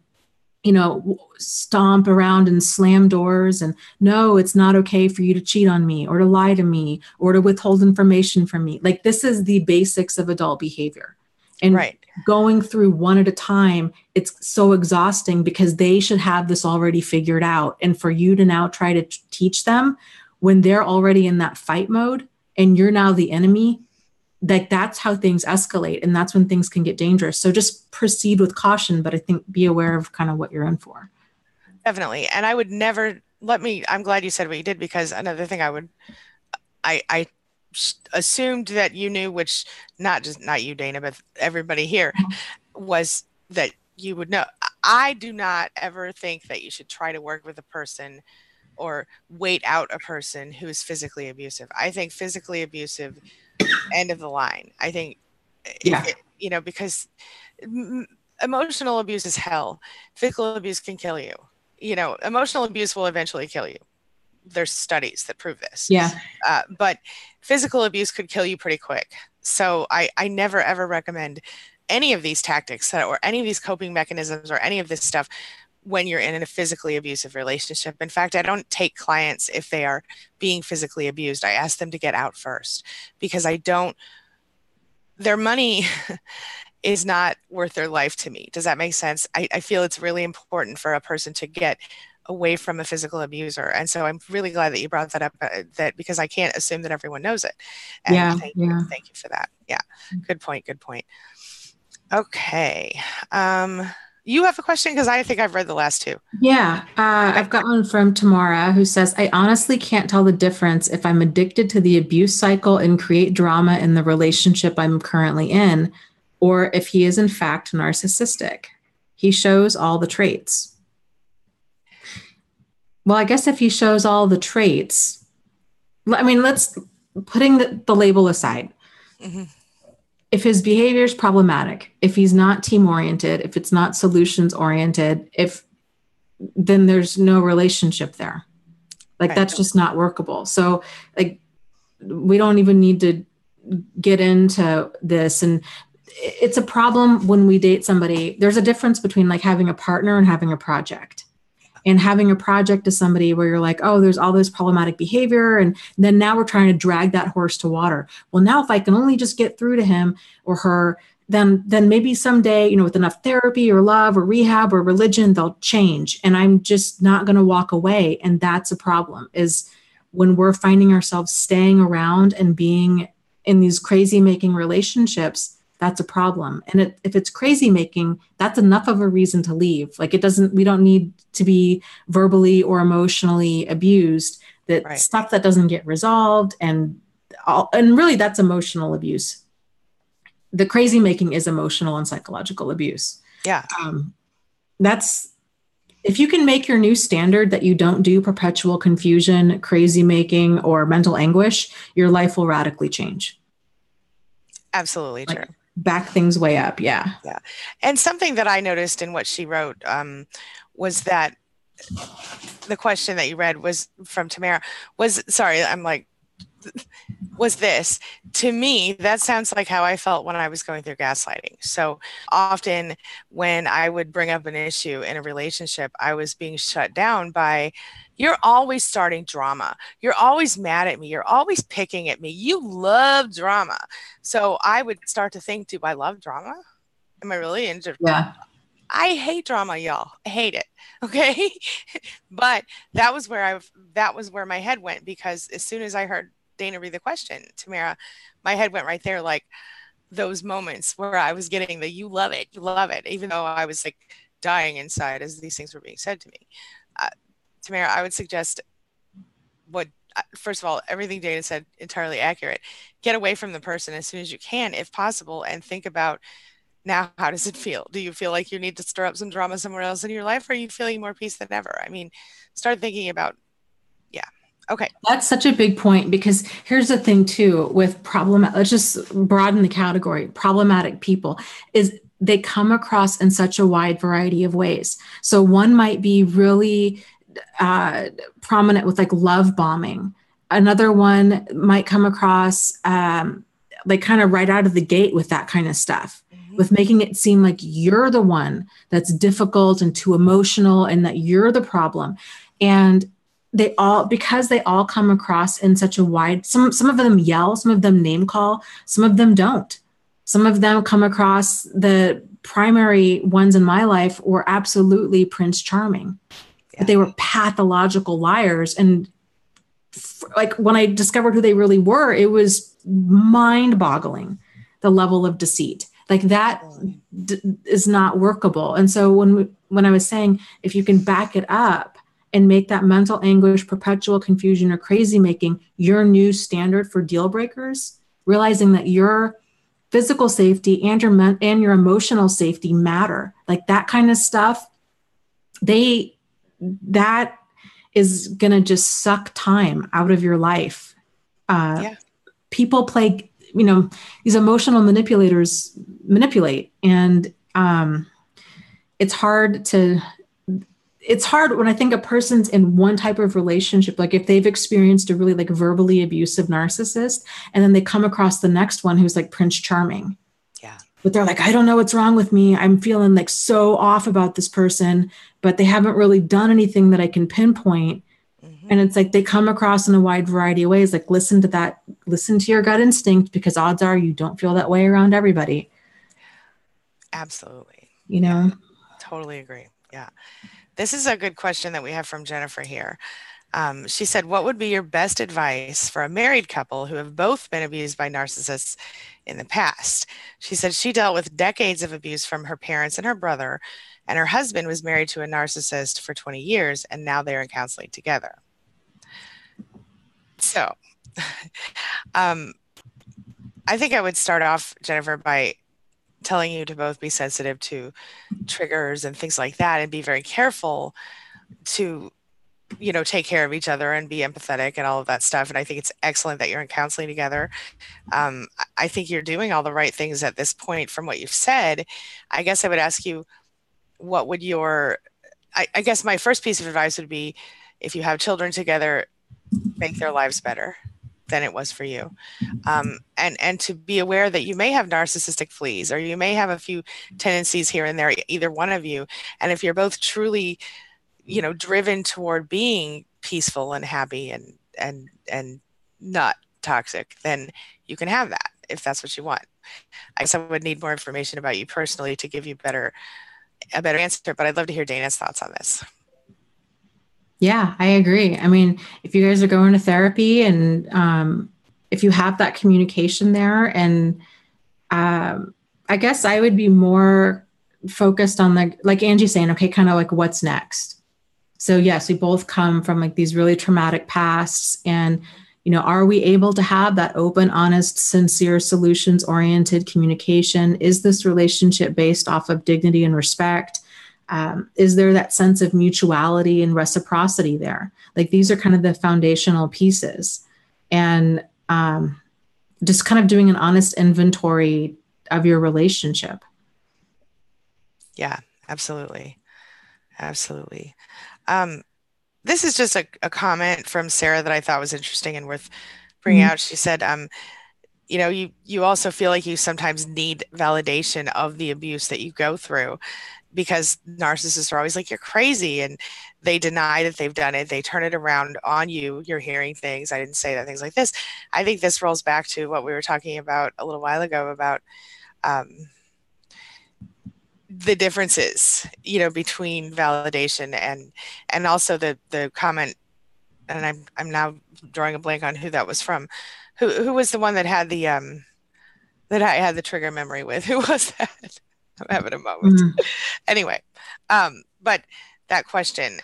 stomp around and slam doors. And no, it's not okay for you to cheat on me or to lie to me or to withhold information from me. Like, this is the basics of adult behavior. And going through one at a time, it's so exhausting, because they should have this already figured out. And for you to now try to teach them when they're already in that fight mode and you're now the enemy, like, that's how things escalate. And that's when things can get dangerous. So just proceed with caution, but I think be aware of kind of what you're in for. Definitely. And I would never I'm glad you said what you did, because another thing I assumed that you knew, which not you, Dana, but everybody here, was that you would know. I do not ever think that you should try to work with a person or wait out a person who is physically abusive. I think physically abusive, end of the line. I think, because emotional abuse is hell. Physical abuse can kill you. Emotional abuse will eventually kill you. There's studies that prove this. Yeah. But physical abuse could kill you pretty quick. So I never, ever recommend any of these tactics or any of these coping mechanisms or any of this stuff when you're in a physically abusive relationship. In fact, I don't take clients if they are being physically abused. I ask them to get out first, because their money is not worth their life to me. Does that make sense? I feel it's really important for a person to get away from a physical abuser. And so I'm really glad that you brought that up, that because I can't assume that everyone knows it. And Yeah. thank you for that. Yeah. Good point. Okay. You have a question? Because I think I've read the last two. Yeah. I've got one from Tamara who says, I honestly can't tell the difference if I'm addicted to the abuse cycle and create drama in the relationship I'm currently in, or if he is in fact narcissistic. He shows all the traits. Well, I guess if he shows all the traits, I mean, let's putting the label aside. Mm-hmm. If his behavior is problematic, if he's not team oriented, if it's not solutions oriented, then there's no relationship there. Like, that's just not workable. So like, we don't even need to get into this. And it's a problem when we date somebody. There's a difference between like having a partner and having a project. And having a project is somebody where you're like, oh, there's all this problematic behavior. And then now we're trying to drag that horse to water. Well, now if I can only just get through to him or her, then maybe someday, with enough therapy or love or rehab or religion, they'll change. And I'm just not going to walk away. And that's a problem, is when we're finding ourselves staying around and being in these crazy making relationships. That's a problem. And if it's crazy making, that's enough of a reason to leave. Like, we don't need to be verbally or emotionally abused. That stuff that doesn't get resolved, and really that's emotional abuse. The crazy making is emotional and psychological abuse. Yeah. That's, if you can make your new standard that you don't do perpetual confusion, crazy making, or mental anguish, your life will radically change. Absolutely true. Back things way up. Yeah. Yeah. And something that I noticed in what she wrote was that the question that you read was from Tamara was this. To me, that sounds like how I felt when I was going through gaslighting. So often when I would bring up an issue in a relationship, I was being shut down by, you're always starting drama. You're always mad at me. You're always picking at me. You love drama. So I would start to think, do I love drama? Am I really into Yeah. I hate drama, y'all. I hate it. Okay. But that was where my head went, because as soon as I heard Dana read the question, Tamara, my head went right there. Like those moments where I was getting the, you love it, even though I was like dying inside as these things were being said to me. Tamara, I would suggest first of all, everything Dana said, entirely accurate. Get away from the person as soon as you can, if possible, and think about, now, how does it feel? Do you feel like you need to stir up some drama somewhere else in your life? Or are you feeling more peace than ever? I mean, start thinking about, yeah. Okay. That's such a big point, because here's the thing too, with let's just broaden the category. Problematic people is they come across in such a wide variety of ways. So one might be really prominent with like love bombing. Another one might come across like kind of right out of the gate with that kind of stuff, with making it seem like you're the one that's difficult and too emotional and that you're the problem. And because they all come across in such a wide, some of them yell, some of them name call, some of them don't. Some of them come across, the primary ones in my life were absolutely Prince Charming. But they were pathological liars. And like when I discovered who they really were, it was mind-boggling, the level of deceit. Like that is not workable. And so when I was saying, if you can back it up and make that mental anguish, perpetual confusion, or crazy making your new standard for deal breakers, realizing that your physical safety and your emotional safety matter, like that kind of stuff, that is going to just suck time out of your life. People play, these emotional manipulators manipulate. And it's hard when I think a person's in one type of relationship, like if they've experienced a really like verbally abusive narcissist, and then they come across the next one who's like Prince Charming. Yeah. But they're like, I don't know what's wrong with me. I'm feeling like so off about this person, but they haven't really done anything that I can pinpoint. And it's like they come across in a wide variety of ways. Like, listen to your gut instinct, because odds are you don't feel that way around everybody. Absolutely. Yeah, totally agree. Yeah. This is a good question that we have from Jennifer here. She said, what would be your best advice for a married couple who have both been abused by narcissists in the past? She said she dealt with decades of abuse from her parents and her brother, and her husband was married to a narcissist for 20 years, and now they're in counseling together. So I think I would start off, Jennifer, by telling you to both be sensitive to triggers and things like that, and be very careful to, you know, take care of each other and be empathetic and all of that stuff. And I think it's excellent that you're in counseling together. I think you're doing all the right things at this point from what you've said. I guess I would ask you, what would your, I guess my first piece of advice would be, if you have children together, make their lives better than it was for you. And to be aware that you may have narcissistic fleas, or you may have a few tendencies here and there, either one of you. And if you're both truly, you know, driven toward being peaceful and happy and not toxic, then you can have that if that's what you want. I guess I would need more information about you personally to give you a better answer, but I'd love to hear Dana's thoughts on this. Yeah, I agree. I mean, if you guys are going to therapy and if you have that communication there, and I guess I would be more focused on like Angie's saying, okay, kind of like what's next. So yes, we both come from like these really traumatic pasts, and, you know, are we able to have that open, honest, sincere, solutions-oriented communication? Is this relationship based off of dignity and respect? Is there that sense of mutuality and reciprocity there? Like, these are kind of the foundational pieces. And just kind of doing an honest inventory of your relationship. Yeah, absolutely. Absolutely. This is just a comment from Sarah that I thought was interesting and worth bringing out. She said, you know, you also feel like you sometimes need validation of the abuse that you go through, because narcissists are always like, you're crazy, and they deny that they've done it. They turn it around on you. You're hearing things, I didn't say that, things like this. I think this rolls back to what we were talking about a little while ago about the differences, you know, between validation and also the comment, and I'm now drawing a blank on who that was from. Who was the one that had the that I had the trigger memory with? Who was that? I'm having a moment. Anyway, but that question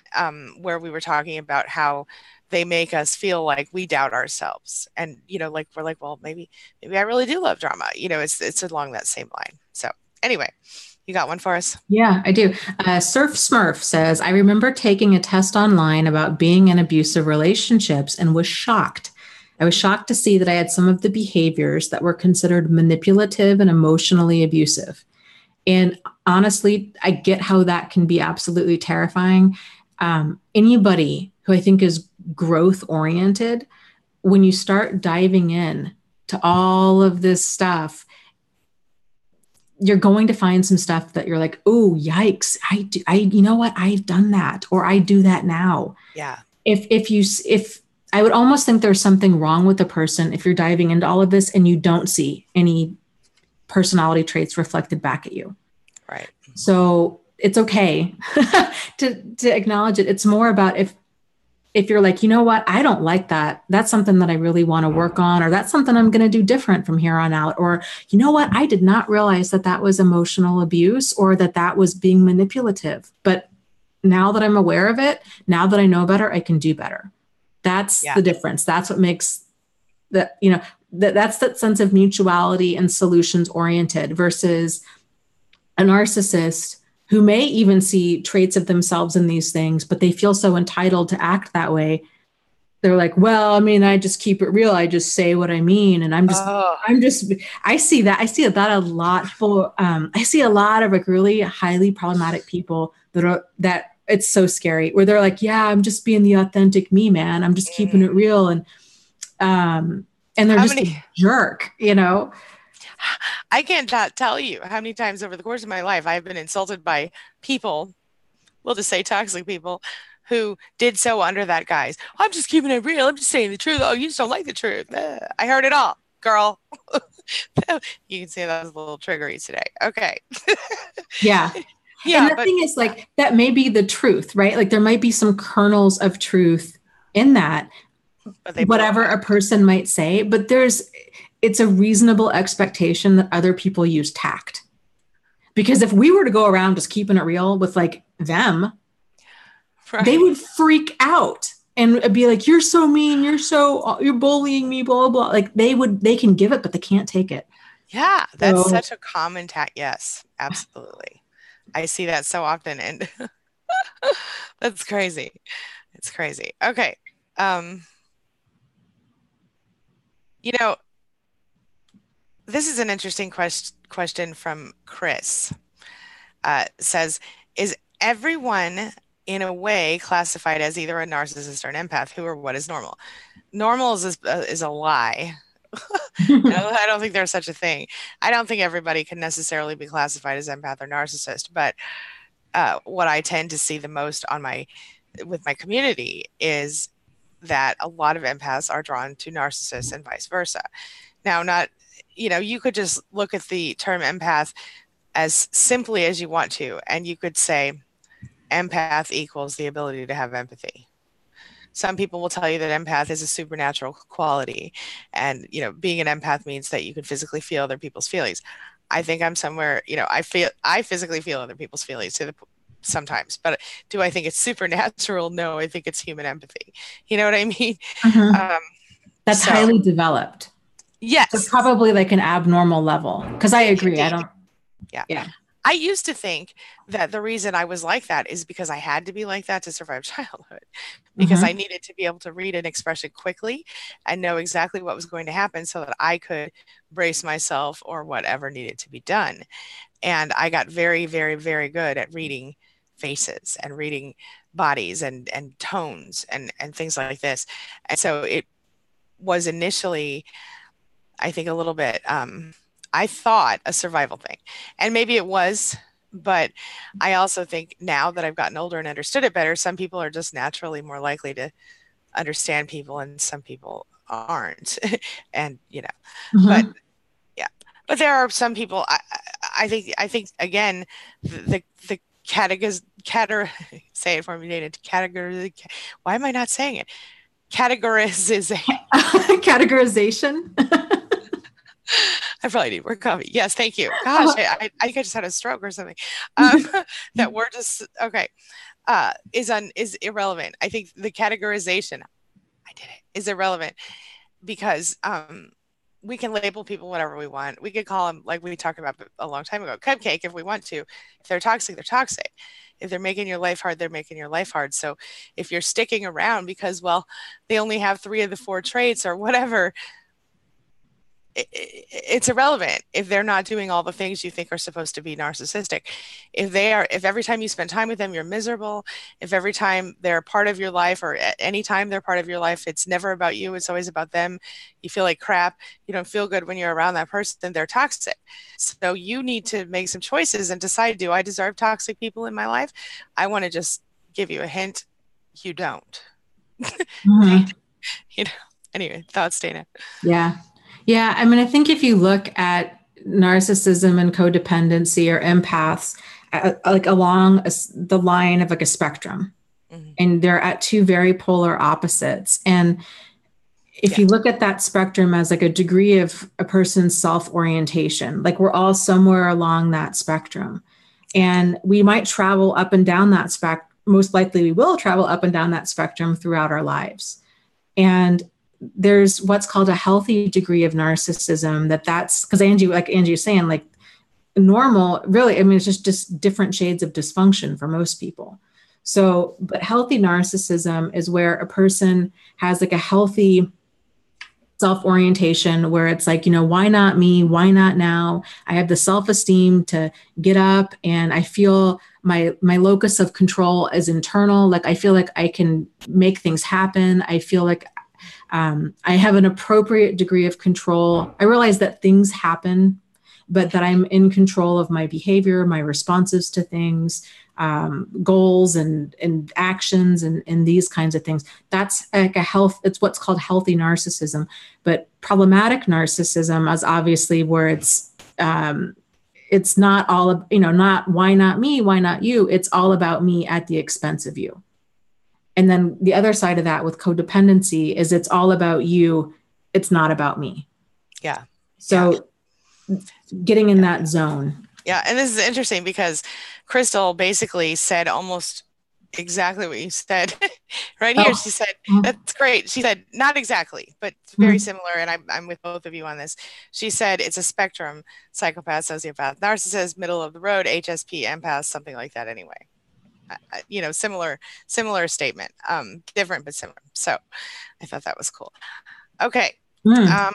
where we were talking about how they make us feel like we doubt ourselves, and, you know, like we're like, well, maybe I really do love drama. You know, it's along that same line. So anyway, you got one for us? Yeah, I do. Surf Smurf says, I remember taking a test online about being in abusive relationships and was shocked. I was shocked to see that I had some of the behaviors that were considered manipulative and emotionally abusive. And honestly, I get how that can be absolutely terrifying. Anybody who I think is growth oriented, when you start diving in to all of this stuff, you're going to find some stuff that you're like, oh, yikes. You know what? I've done that, or I do that now. Yeah. If I would almost think there's something wrong with the person if you're diving into all of this and you don't see any personality traits reflected back at you. Right. So it's okay to acknowledge it. It's more about if you're like, you know what, I don't like that. That's something that I really want to work on, or that's something I'm going to do different from here on out. Or, you know what, I did not realize that that was emotional abuse, or that was being manipulative. But now that I'm aware of it, now that I know better, I can do better. That's the difference. That's what makes that, you know, that's that sense of mutuality and solutions oriented versus a narcissist who may even see traits of themselves in these things, but they feel so entitled to act that way. They're like, well, I mean, I just keep it real. I just say what I mean. And I see that a lot for, I see a lot of like really highly problematic people that it's so scary, where they're like, yeah, I'm just being the authentic me, man. I'm just keeping it real. And they're just a jerk, you know? I can't tell you how many times over the course of my life I've been insulted by people, we'll just say toxic people, who did so under that guise. I'm just keeping it real. I'm just saying the truth. Oh, you just don't like the truth. I heard it all, girl. You can say that was a little triggery today. Okay. Yeah. And the thing is, like, that may be the truth, right? Like, there might be some kernels of truth in that, whatever a person might say, but it's a reasonable expectation that other people use tact. Because if we were to go around just keeping it real with like them, they would freak out and be like, you're so mean. You're bullying me, blah, blah. Like they can give it, but they can't take it. Yeah. That's such a common tact. Yes, absolutely. I see that so often, and that's crazy. It's crazy. Okay. This is an interesting question from Chris. Says, is everyone in a way classified as either a narcissist or an empath? Who or what is normal? Normal is a lie. I don't think there's such a thing. I don't think everybody can necessarily be classified as empath or narcissist, but what I tend to see the most with my community is that a lot of empaths are drawn to narcissists and vice versa. Now, you could just look at the term empath as simply as you want to, and you could say empath equals the ability to have empathy. Some people will tell you that empath is a supernatural quality, and being an empath means that you can physically feel other people's feelings. I think I'm somewhere, I physically feel other people's feelings sometimes, but do I think it's supernatural? No, I think it's human empathy. You know what I mean? Mm-hmm. That's highly developed. Yes. So probably like an abnormal level. Because I agree. Indeed. Yeah. I used to think that the reason I was like that is because I had to be like that to survive childhood, because I needed to be able to read an expression quickly and know exactly what was going to happen so that I could brace myself or whatever needed to be done. And I got very, very, very good at reading faces and reading bodies and tones and things like this. And so it was initially, I think, a little bit, I thought a survival thing, and maybe it was, but I also think now that I've gotten older and understood it better, some people are just naturally more likely to understand people and some people aren't. And, but there are some people, I think again, the say it for me, Dana, why am I not saying it? Categorization. I probably need more coffee. Yes, thank you. Gosh, I think I just had a stroke or something. That word just is irrelevant. I think the categorization, is irrelevant because we can label people whatever we want. We could call them, like we talked about a long time ago, cupcake if we want to. If they're toxic, they're toxic. If they're making your life hard, they're making your life hard. So if you're sticking around because, well, they only have 3 of the 4 traits or whatever, it's irrelevant if they're not doing all the things you think are supposed to be narcissistic. If every time you spend time with them, you're miserable, if every time they're part of your life or at any time they're part of your life, it's never about you, it's always about them, you feel like crap, you don't feel good when you're around that person, then they're toxic. So you need to make some choices and decide, do I deserve toxic people in my life? I want to just give you a hint. You don't. Anyway, thoughts, Dana? Yeah. I mean, I think if you look at narcissism and codependency or empaths, like along the line of like a spectrum, and they're at 2 very polar opposites. And if you look at that spectrum as like a degree of a person's self-orientation, like we're all somewhere along that spectrum, and we might travel up and down that spectrum. Most likely we will travel up and down that spectrum throughout our lives. And there's what's called a healthy degree of narcissism that's because Angie was saying, like normal, really, I mean, it's just different shades of dysfunction for most people. So, but healthy narcissism is where a person has like a healthy self-orientation where it's like, why not me? Why not now? I have the self-esteem to get up, and I feel my locus of control is internal. Like I feel like I can make things happen. I feel like I have an appropriate degree of control. I realize that things happen, but that I'm in control of my behavior, my responses to things, goals and actions and these kinds of things. That's like it's what's called healthy narcissism. But problematic narcissism is obviously where it's not all of, not why not me, why not you? It's all about me at the expense of you. And then the other side of that with codependency is it's all about you. It's not about me. Yeah. So getting in that zone. Yeah. And this is interesting because Crystal basically said almost exactly what you said right here. She said, that's great. She said, not exactly, but very similar. And I'm with both of you on this. She said, it's a spectrum: psychopath, sociopath, narcissist, middle of the road, HSP, empath, something like that. Anyway, similar statement, different, but similar. So I thought that was cool. Okay. I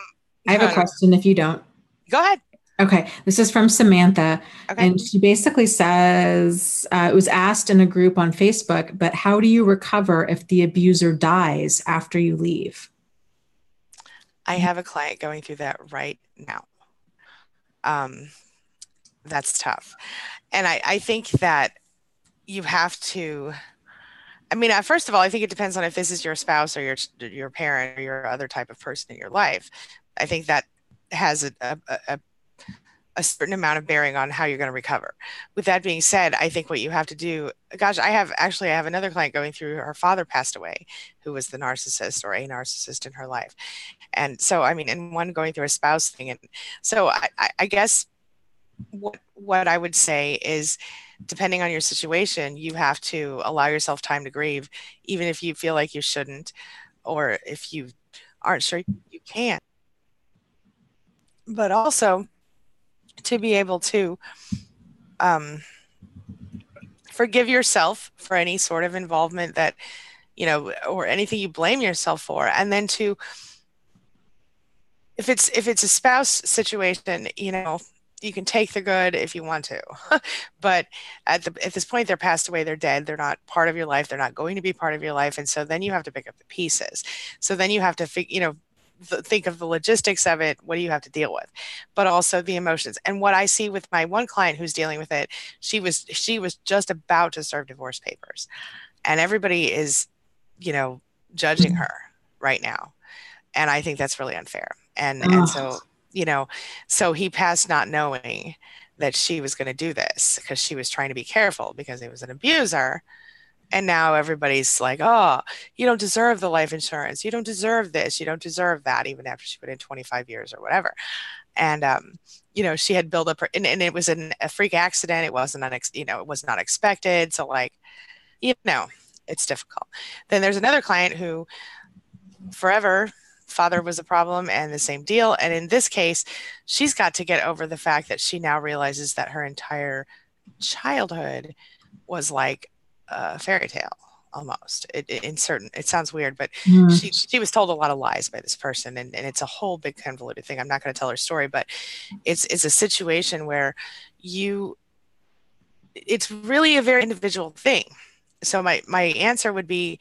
have a question if you don't. Go ahead. Okay. This is from Samantha. Okay. And she basically says, it was asked in a group on Facebook, but how do you recover if the abuser dies after you leave? I have a client going through that right now. That's tough. And I think that you have to, first of all, I think it depends on if this is your spouse or your parent or your other type of person in your life. I think that has a certain amount of bearing on how you're going to recover. With that being said, I think what you have to do, gosh, I have another client going through, her father passed away, who was the narcissist or a narcissist in her life. And so, and one going through a spouse thing. And so I guess what I would say is, depending on your situation, you have to allow yourself time to grieve, even if you feel like you shouldn't, or if you aren't sure you can. But also to be able to forgive yourself for any sort of involvement that, or anything you blame yourself for. And then to, if it's a spouse situation, you can take the good if you want to, but at this point, they're passed away, they're dead, they're not part of your life, they're not going to be part of your life. And so then you have to pick up the pieces. So then you have to think of the logistics of it. What do you have to deal with? But also the emotions. And what I see with my one client who's dealing with it, she was just about to serve divorce papers, and everybody is, judging her right now. And I think that's really unfair. And so, so he passed not knowing that she was going to do this, because she was trying to be careful because he was an abuser. And now everybody's like, oh, you don't deserve the life insurance. You don't deserve this. You don't deserve that, even after she put in 25 years or whatever. And, she had built up her, and it was a freak accident. It wasn't, it was not expected. So it's difficult. Then there's another client who forever, father was a problem, and the same deal. And in this case, she's got to get over the fact that she now realizes that her entire childhood was like a fairy tale almost. It sounds weird, but she was told a lot of lies by this person, and it's a whole big convoluted thing. I'm not going to tell her story, but it's a situation where it's really a very individual thing. So my answer would be,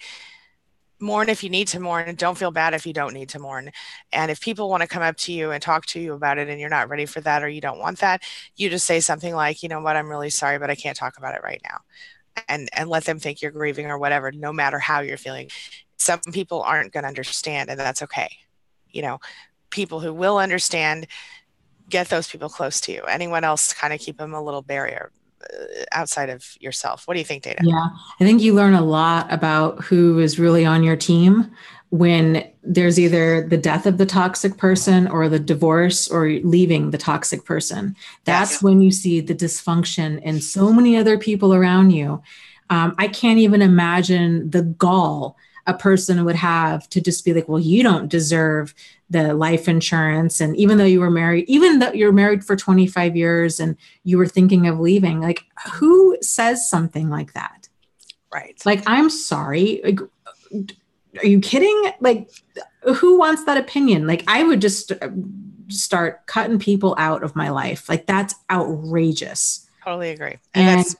mourn if you need to mourn, and don't feel bad if you don't need to mourn. And if people want to come up to you and talk to you about it and you're not ready for that, or you don't want that, you just say something like, you know what, I'm really sorry, but I can't talk about it right now. And let them think you're grieving or whatever, no matter how you're feeling. Some people aren't going to understand, and that's okay. People who will understand, get those people close to you. Anyone else, kind of keep them a little barrier outside of yourself. What do you think, Dana? Yeah, I think you learn a lot about who is really on your team when there's either the death of the toxic person or the divorce or leaving the toxic person. That's when you see the dysfunction in so many other people around you. I can't even imagine the gall a person would have to just be like, well, you don't deserve the life insurance. And even though you were married, even though you're married for 25 years and you were thinking of leaving, like, who says something like that? Right. Like, I'm sorry. Like, are you kidding? Like, who wants that opinion? Like, I would just start cutting people out of my life. Like, that's outrageous. Totally agree. And that's,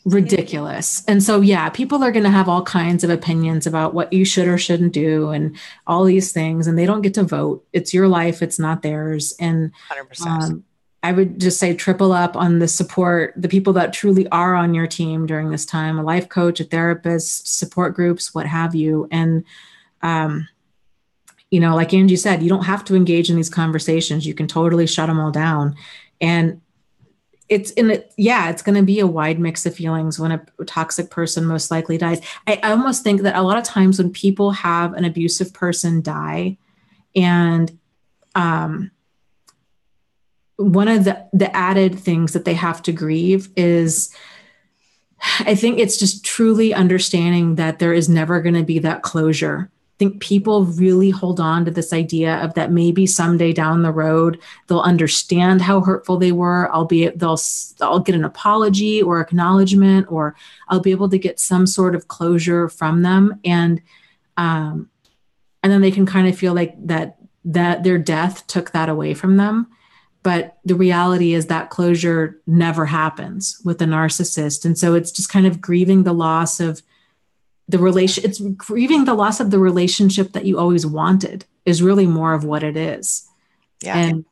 ridiculous. And so, people are going to have all kinds of opinions about what you should or shouldn't do and all these things, and they don't get to vote. It's your life. It's not theirs. And 100%. I would just say triple up on the support, the people that truly are on your team during this time, a life coach, a therapist, support groups, what have you. And, like Angie said, you don't have to engage in these conversations. You can totally shut them all down. And it's going to be a wide mix of feelings when a toxic person most likely dies. I almost think that a lot of times when people have an abusive person die, and one of the added things that they have to grieve is, I think it's just truly understanding that there is never going to be that closure. I think people really hold on to this idea of that maybe someday down the road, they'll understand how hurtful they were, albeit I'll get an apology or acknowledgement, or I'll be able to get some sort of closure from them. And then they can kind of feel like that their death took that away from them. But the reality is that closure never happens with a narcissist. And so it's just kind of grieving the loss of the relation. It's grieving the loss of the relationship that you always wanted is really more of what it is. Yeah. And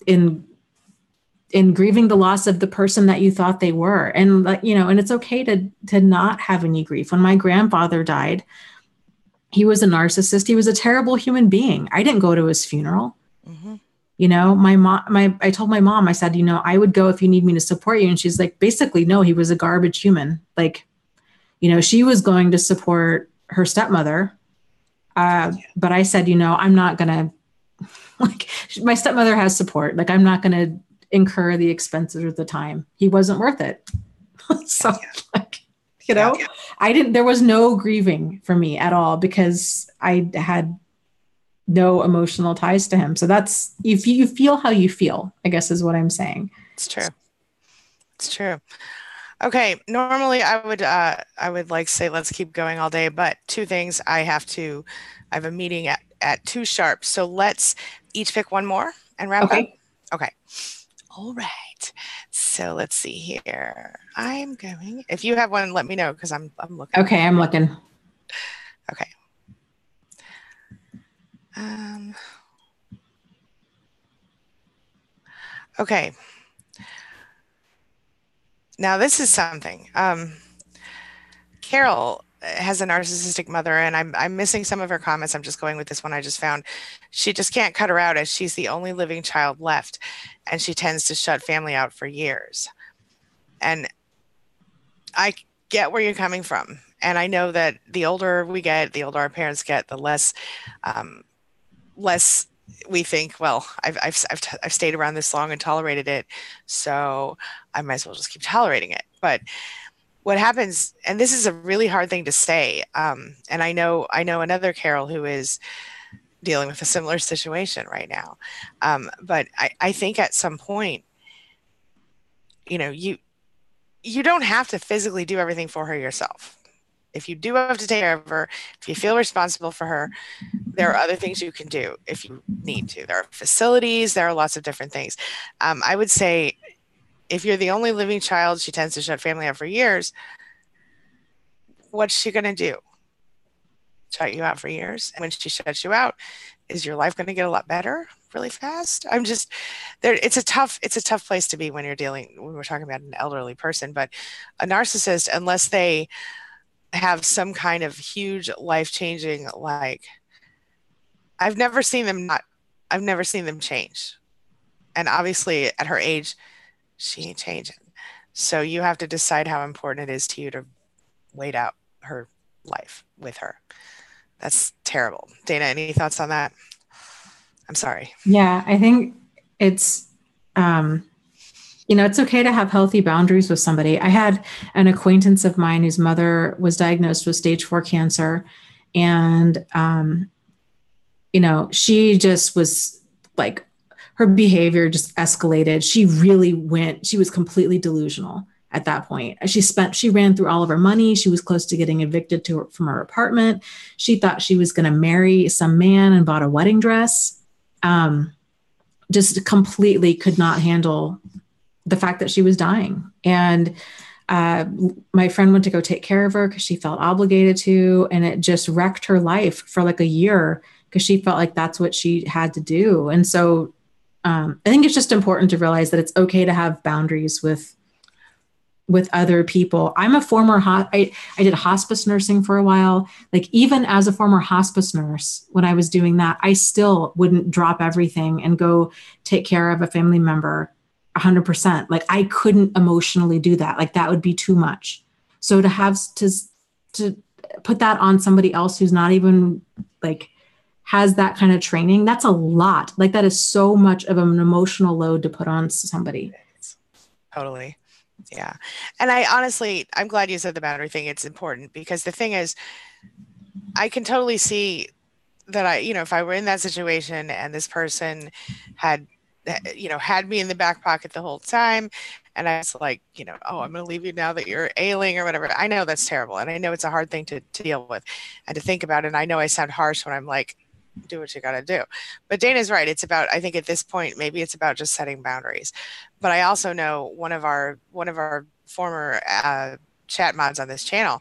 in grieving the loss of the person that you thought they were. And and it's okay to not have any grief. When my grandfather died, he was a narcissist. He was a terrible human being. I didn't go to his funeral. Mm-hmm. I told my mom, I said, I would go if you need me to support you. And she's like, basically, no, he was a garbage human. Like, she was going to support her stepmother. But I said, I'm not going to, my stepmother has support. Like, I'm not going to incur the expenses or the time. He wasn't worth it. So there was no grieving for me at all because I had no emotional ties to him. So that's, if you feel how you feel, I guess is what I'm saying. It's true. It's true. Okay. Normally I would like say, let's keep going all day, but two things I have a meeting at 2 sharp. So let's each pick one more and wrap up. Okay. All right. So let's see here. If you have one, let me know. Cause I'm looking. Okay. I'm looking. Okay. Okay. Now this is something. Carol has a narcissistic mother, and I'm missing some of her comments. I'm just going with this one I just found. She just can't cut her out as she's the only living child left, and she tends to shut family out for years. And I get where you're coming from. And I know that the older we get, the older our parents get, the less we think, well, I've stayed around this long and tolerated it, so I might as well just keep tolerating it. But what happens, and this is a really hard thing to say, and I know another Carol who is dealing with a similar situation right now, but I think at some point, you don't have to physically do everything for her yourself. If you do have to take care of her, if you feel responsible for her, there are other things you can do if you need to. There are facilities, there are lots of different things. I would say if you're the only living child, she tends to shut family out for years. What's she going to do? Shut you out for years? And when she shuts you out, is your life going to get a lot better really fast? I'm just there. It's a tough place to be when we're talking about an elderly person, but a narcissist, unless they have some kind of huge life-changing, I've never seen them change. And obviously at her age, she ain't changing. So you have to decide how important it is to you to wait out her life with her. That's terrible. Dana, any thoughts on that? I'm sorry. Yeah, I think it's, it's okay to have healthy boundaries with somebody. I had an acquaintance of mine whose mother was diagnosed with stage 4 cancer. And, she just was like, her behavior just escalated. She was completely delusional at that point. She ran through all of her money. She was close to getting evicted from her apartment. She thought she was going to marry some man and bought a wedding dress. Just completely could not handle the fact that she was dying. And my friend went to go take care of her because she felt obligated to, and it just wrecked her life for like a year because she felt like that's what she had to do. And so I think it's just important to realize that it's okay to have boundaries with other people. I'm a former, I did hospice nursing for a while. Like even as a former hospice nurse, when I was doing that, I still wouldn't drop everything and go take care of a family member 100%. Like I couldn't emotionally do that. Like that would be too much. So to have to put that on somebody else who's not even like has that kind of training, that's a lot. Like that is so much of an emotional load to put on somebody. Totally. Yeah. And I'm glad you said the boundary thing. It's important because the thing is, I can totally see that if I were in that situation and this person had me in the back pocket the whole time, and I was like, oh, I'm going to leave you now that you're ailing or whatever. I know that's terrible. And I know it's a hard thing to deal with and to think about. And I know I sound harsh when I'm like, do what you got to do. But Dana's right. It's about, I think at this point, maybe it's about just setting boundaries. But I also know one of our former chat mods on this channel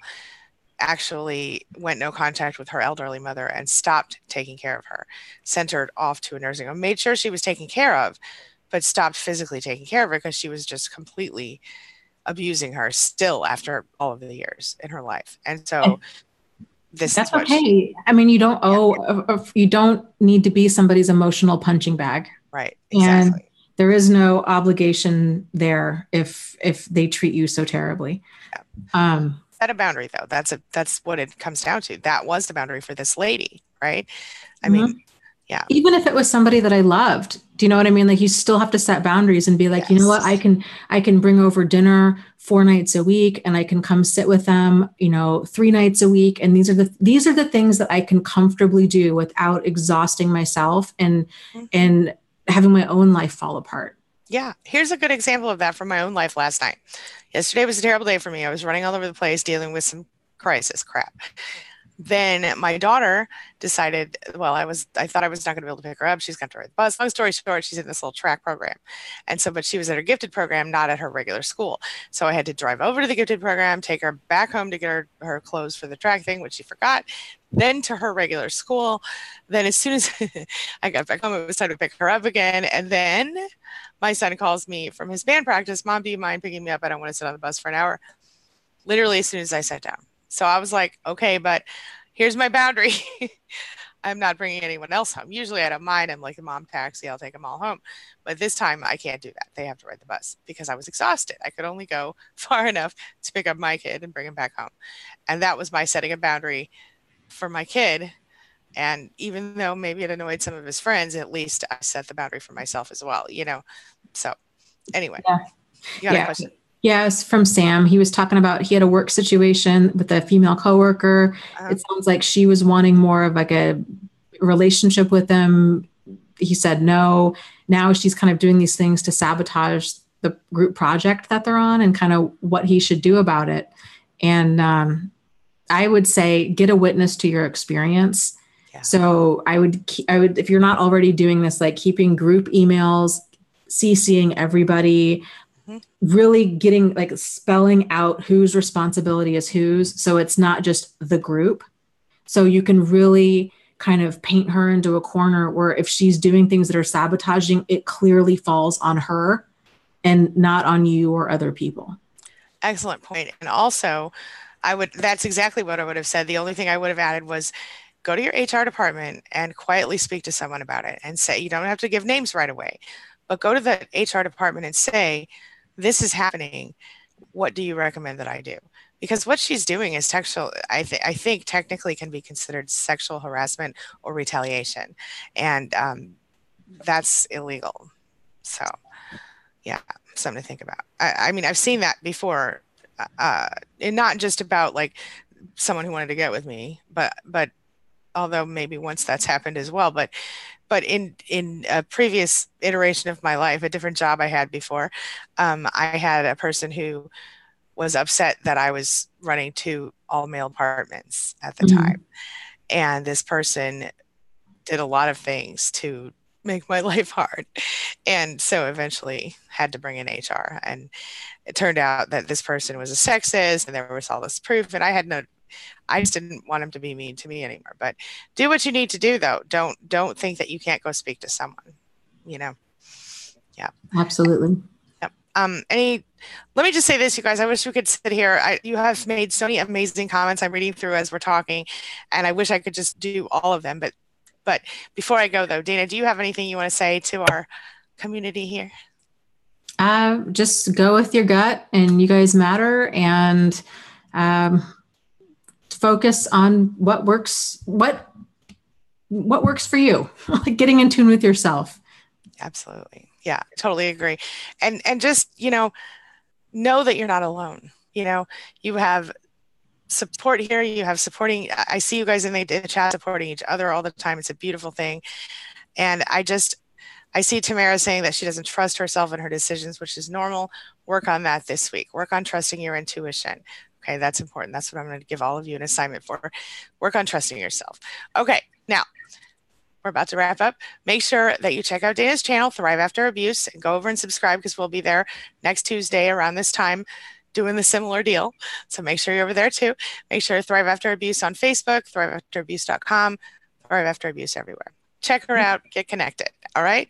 actually went no contact with her elderly mother and stopped taking care of her, sent her off to a nursing home, made sure she was taken care of, but stopped physically taking care of her because she was just completely abusing her still after all of the years in her life. And so that's okay. I mean, you don't need to be somebody's emotional punching bag. Right. Exactly. And there is no obligation there if they treat you so terribly. Yeah. Set a boundary though. That's what it comes down to. That was the boundary for this lady, right? I mean, yeah. Even if it was somebody that I loved, do you know what I mean? Like you still have to set boundaries and be like, you know what, I can bring over dinner 4 nights a week and I can come sit with them, 3 nights a week. And these are the things that I can comfortably do without exhausting myself and having my own life fall apart. Yeah. Here's a good example of that from my own life last night. Yesterday was a terrible day for me. I was running all over the place dealing with some crisis crap. Then my daughter decided, I thought I was not going to be able to pick her up. She's going to ride the bus. Long story short, she's in this little track program. But she was at her gifted program, not at her regular school. So I had to drive over to the gifted program, take her back home to get her clothes for the track thing, which she forgot, then to her regular school. Then as soon as I got back home, it was time to pick her up again. And then my son calls me from his band practice. Mom, do you mind picking me up? I don't want to sit on the bus for an hour. Literally as soon as I sat down. So I was like, okay, but here's my boundary. I'm not bringing anyone else home. Usually I don't mind. I'm like a mom taxi. I'll take them all home. But this time I can't do that. They have to ride the bus because I was exhausted. I could only go far enough to pick up my kid and bring him back home. And that was my setting a boundary for my kid. And even though maybe it annoyed some of his friends, at least I set the boundary for myself as well, So anyway, you got a question? Yes, from Sam. He was talking about he had a work situation with a female coworker. It sounds like she was wanting more of like a relationship with him. He said no. Now she's kind of doing these things to sabotage the group project that they're on and kind of what he should do about it. And I would say get a witness to your experience. Yeah. So I would, if you're not already doing this, like keeping group emails, CCing everybody, really getting like spelling out whose responsibility is whose. So it's not just the group. So you can really kind of paint her into a corner where if she's doing things that are sabotaging, it clearly falls on her and not on you or other people. Excellent point. And also that's exactly what I would have said. The only thing I would have added was go to your HR department and quietly speak to someone about it and say, you don't have to give names right away, but go to the HR department and say, this is happening. What do you recommend that I do? Because what she's doing is sexual, I think technically can be considered sexual harassment or retaliation. And that's illegal. So yeah, something to think about. I mean, I've seen that before, and not just about like someone who wanted to get with me, but although maybe once that's happened as well, but in a previous iteration of my life, a different job I had before, I had a person who was upset that I was running 2 all-male apartments at the time. And this person did a lot of things to make my life hard. And so eventually had to bring in HR. And it turned out that this person was a sexist and there was all this proof. And I just didn't want him to be mean to me anymore. But do what you need to do, though. Don't think that you can't go speak to someone. Yeah. Absolutely. Yep. Let me just say this, you guys. I wish we could sit here. You have made so many amazing comments. I'm reading through as we're talking, and I wish I could just do all of them. But before I go, though, Dana, do you have anything you want to say to our community here? Just go with your gut, and you guys matter, and focus on what works, what works for you, like getting in tune with yourself. Absolutely. Yeah, I totally agree. And just, know that you're not alone. You have support here. You have supporting. I see you guys in the chat supporting each other all the time. It's a beautiful thing. And I see Tamara saying that she doesn't trust herself and her decisions, which is normal. Work on that this week. Work on trusting your intuition. Okay, that's important. That's what I'm going to give all of you an assignment for. Work on trusting yourself. Okay, now we're about to wrap up. Make sure that you check out Dana's channel, Thrive After Abuse, and go over and subscribe, because we'll be there next Tuesday around this time doing the similar deal. So make sure you're over there too. Make sure Thrive After Abuse on Facebook, thriveafterabuse.com, Thrive After Abuse everywhere. Check her out, get connected. All right.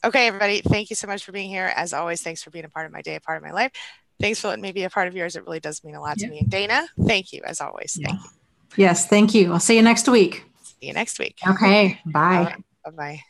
Okay, everybody. Thank you so much for being here. As always, thanks for being a part of my day, a part of my life. Thanks for letting me be a part of yours. It really does mean a lot to me. And Dana, thank you as always. Thank you. Yes, thank you. I'll see you next week. See you next week. Okay, bye. Bye-bye.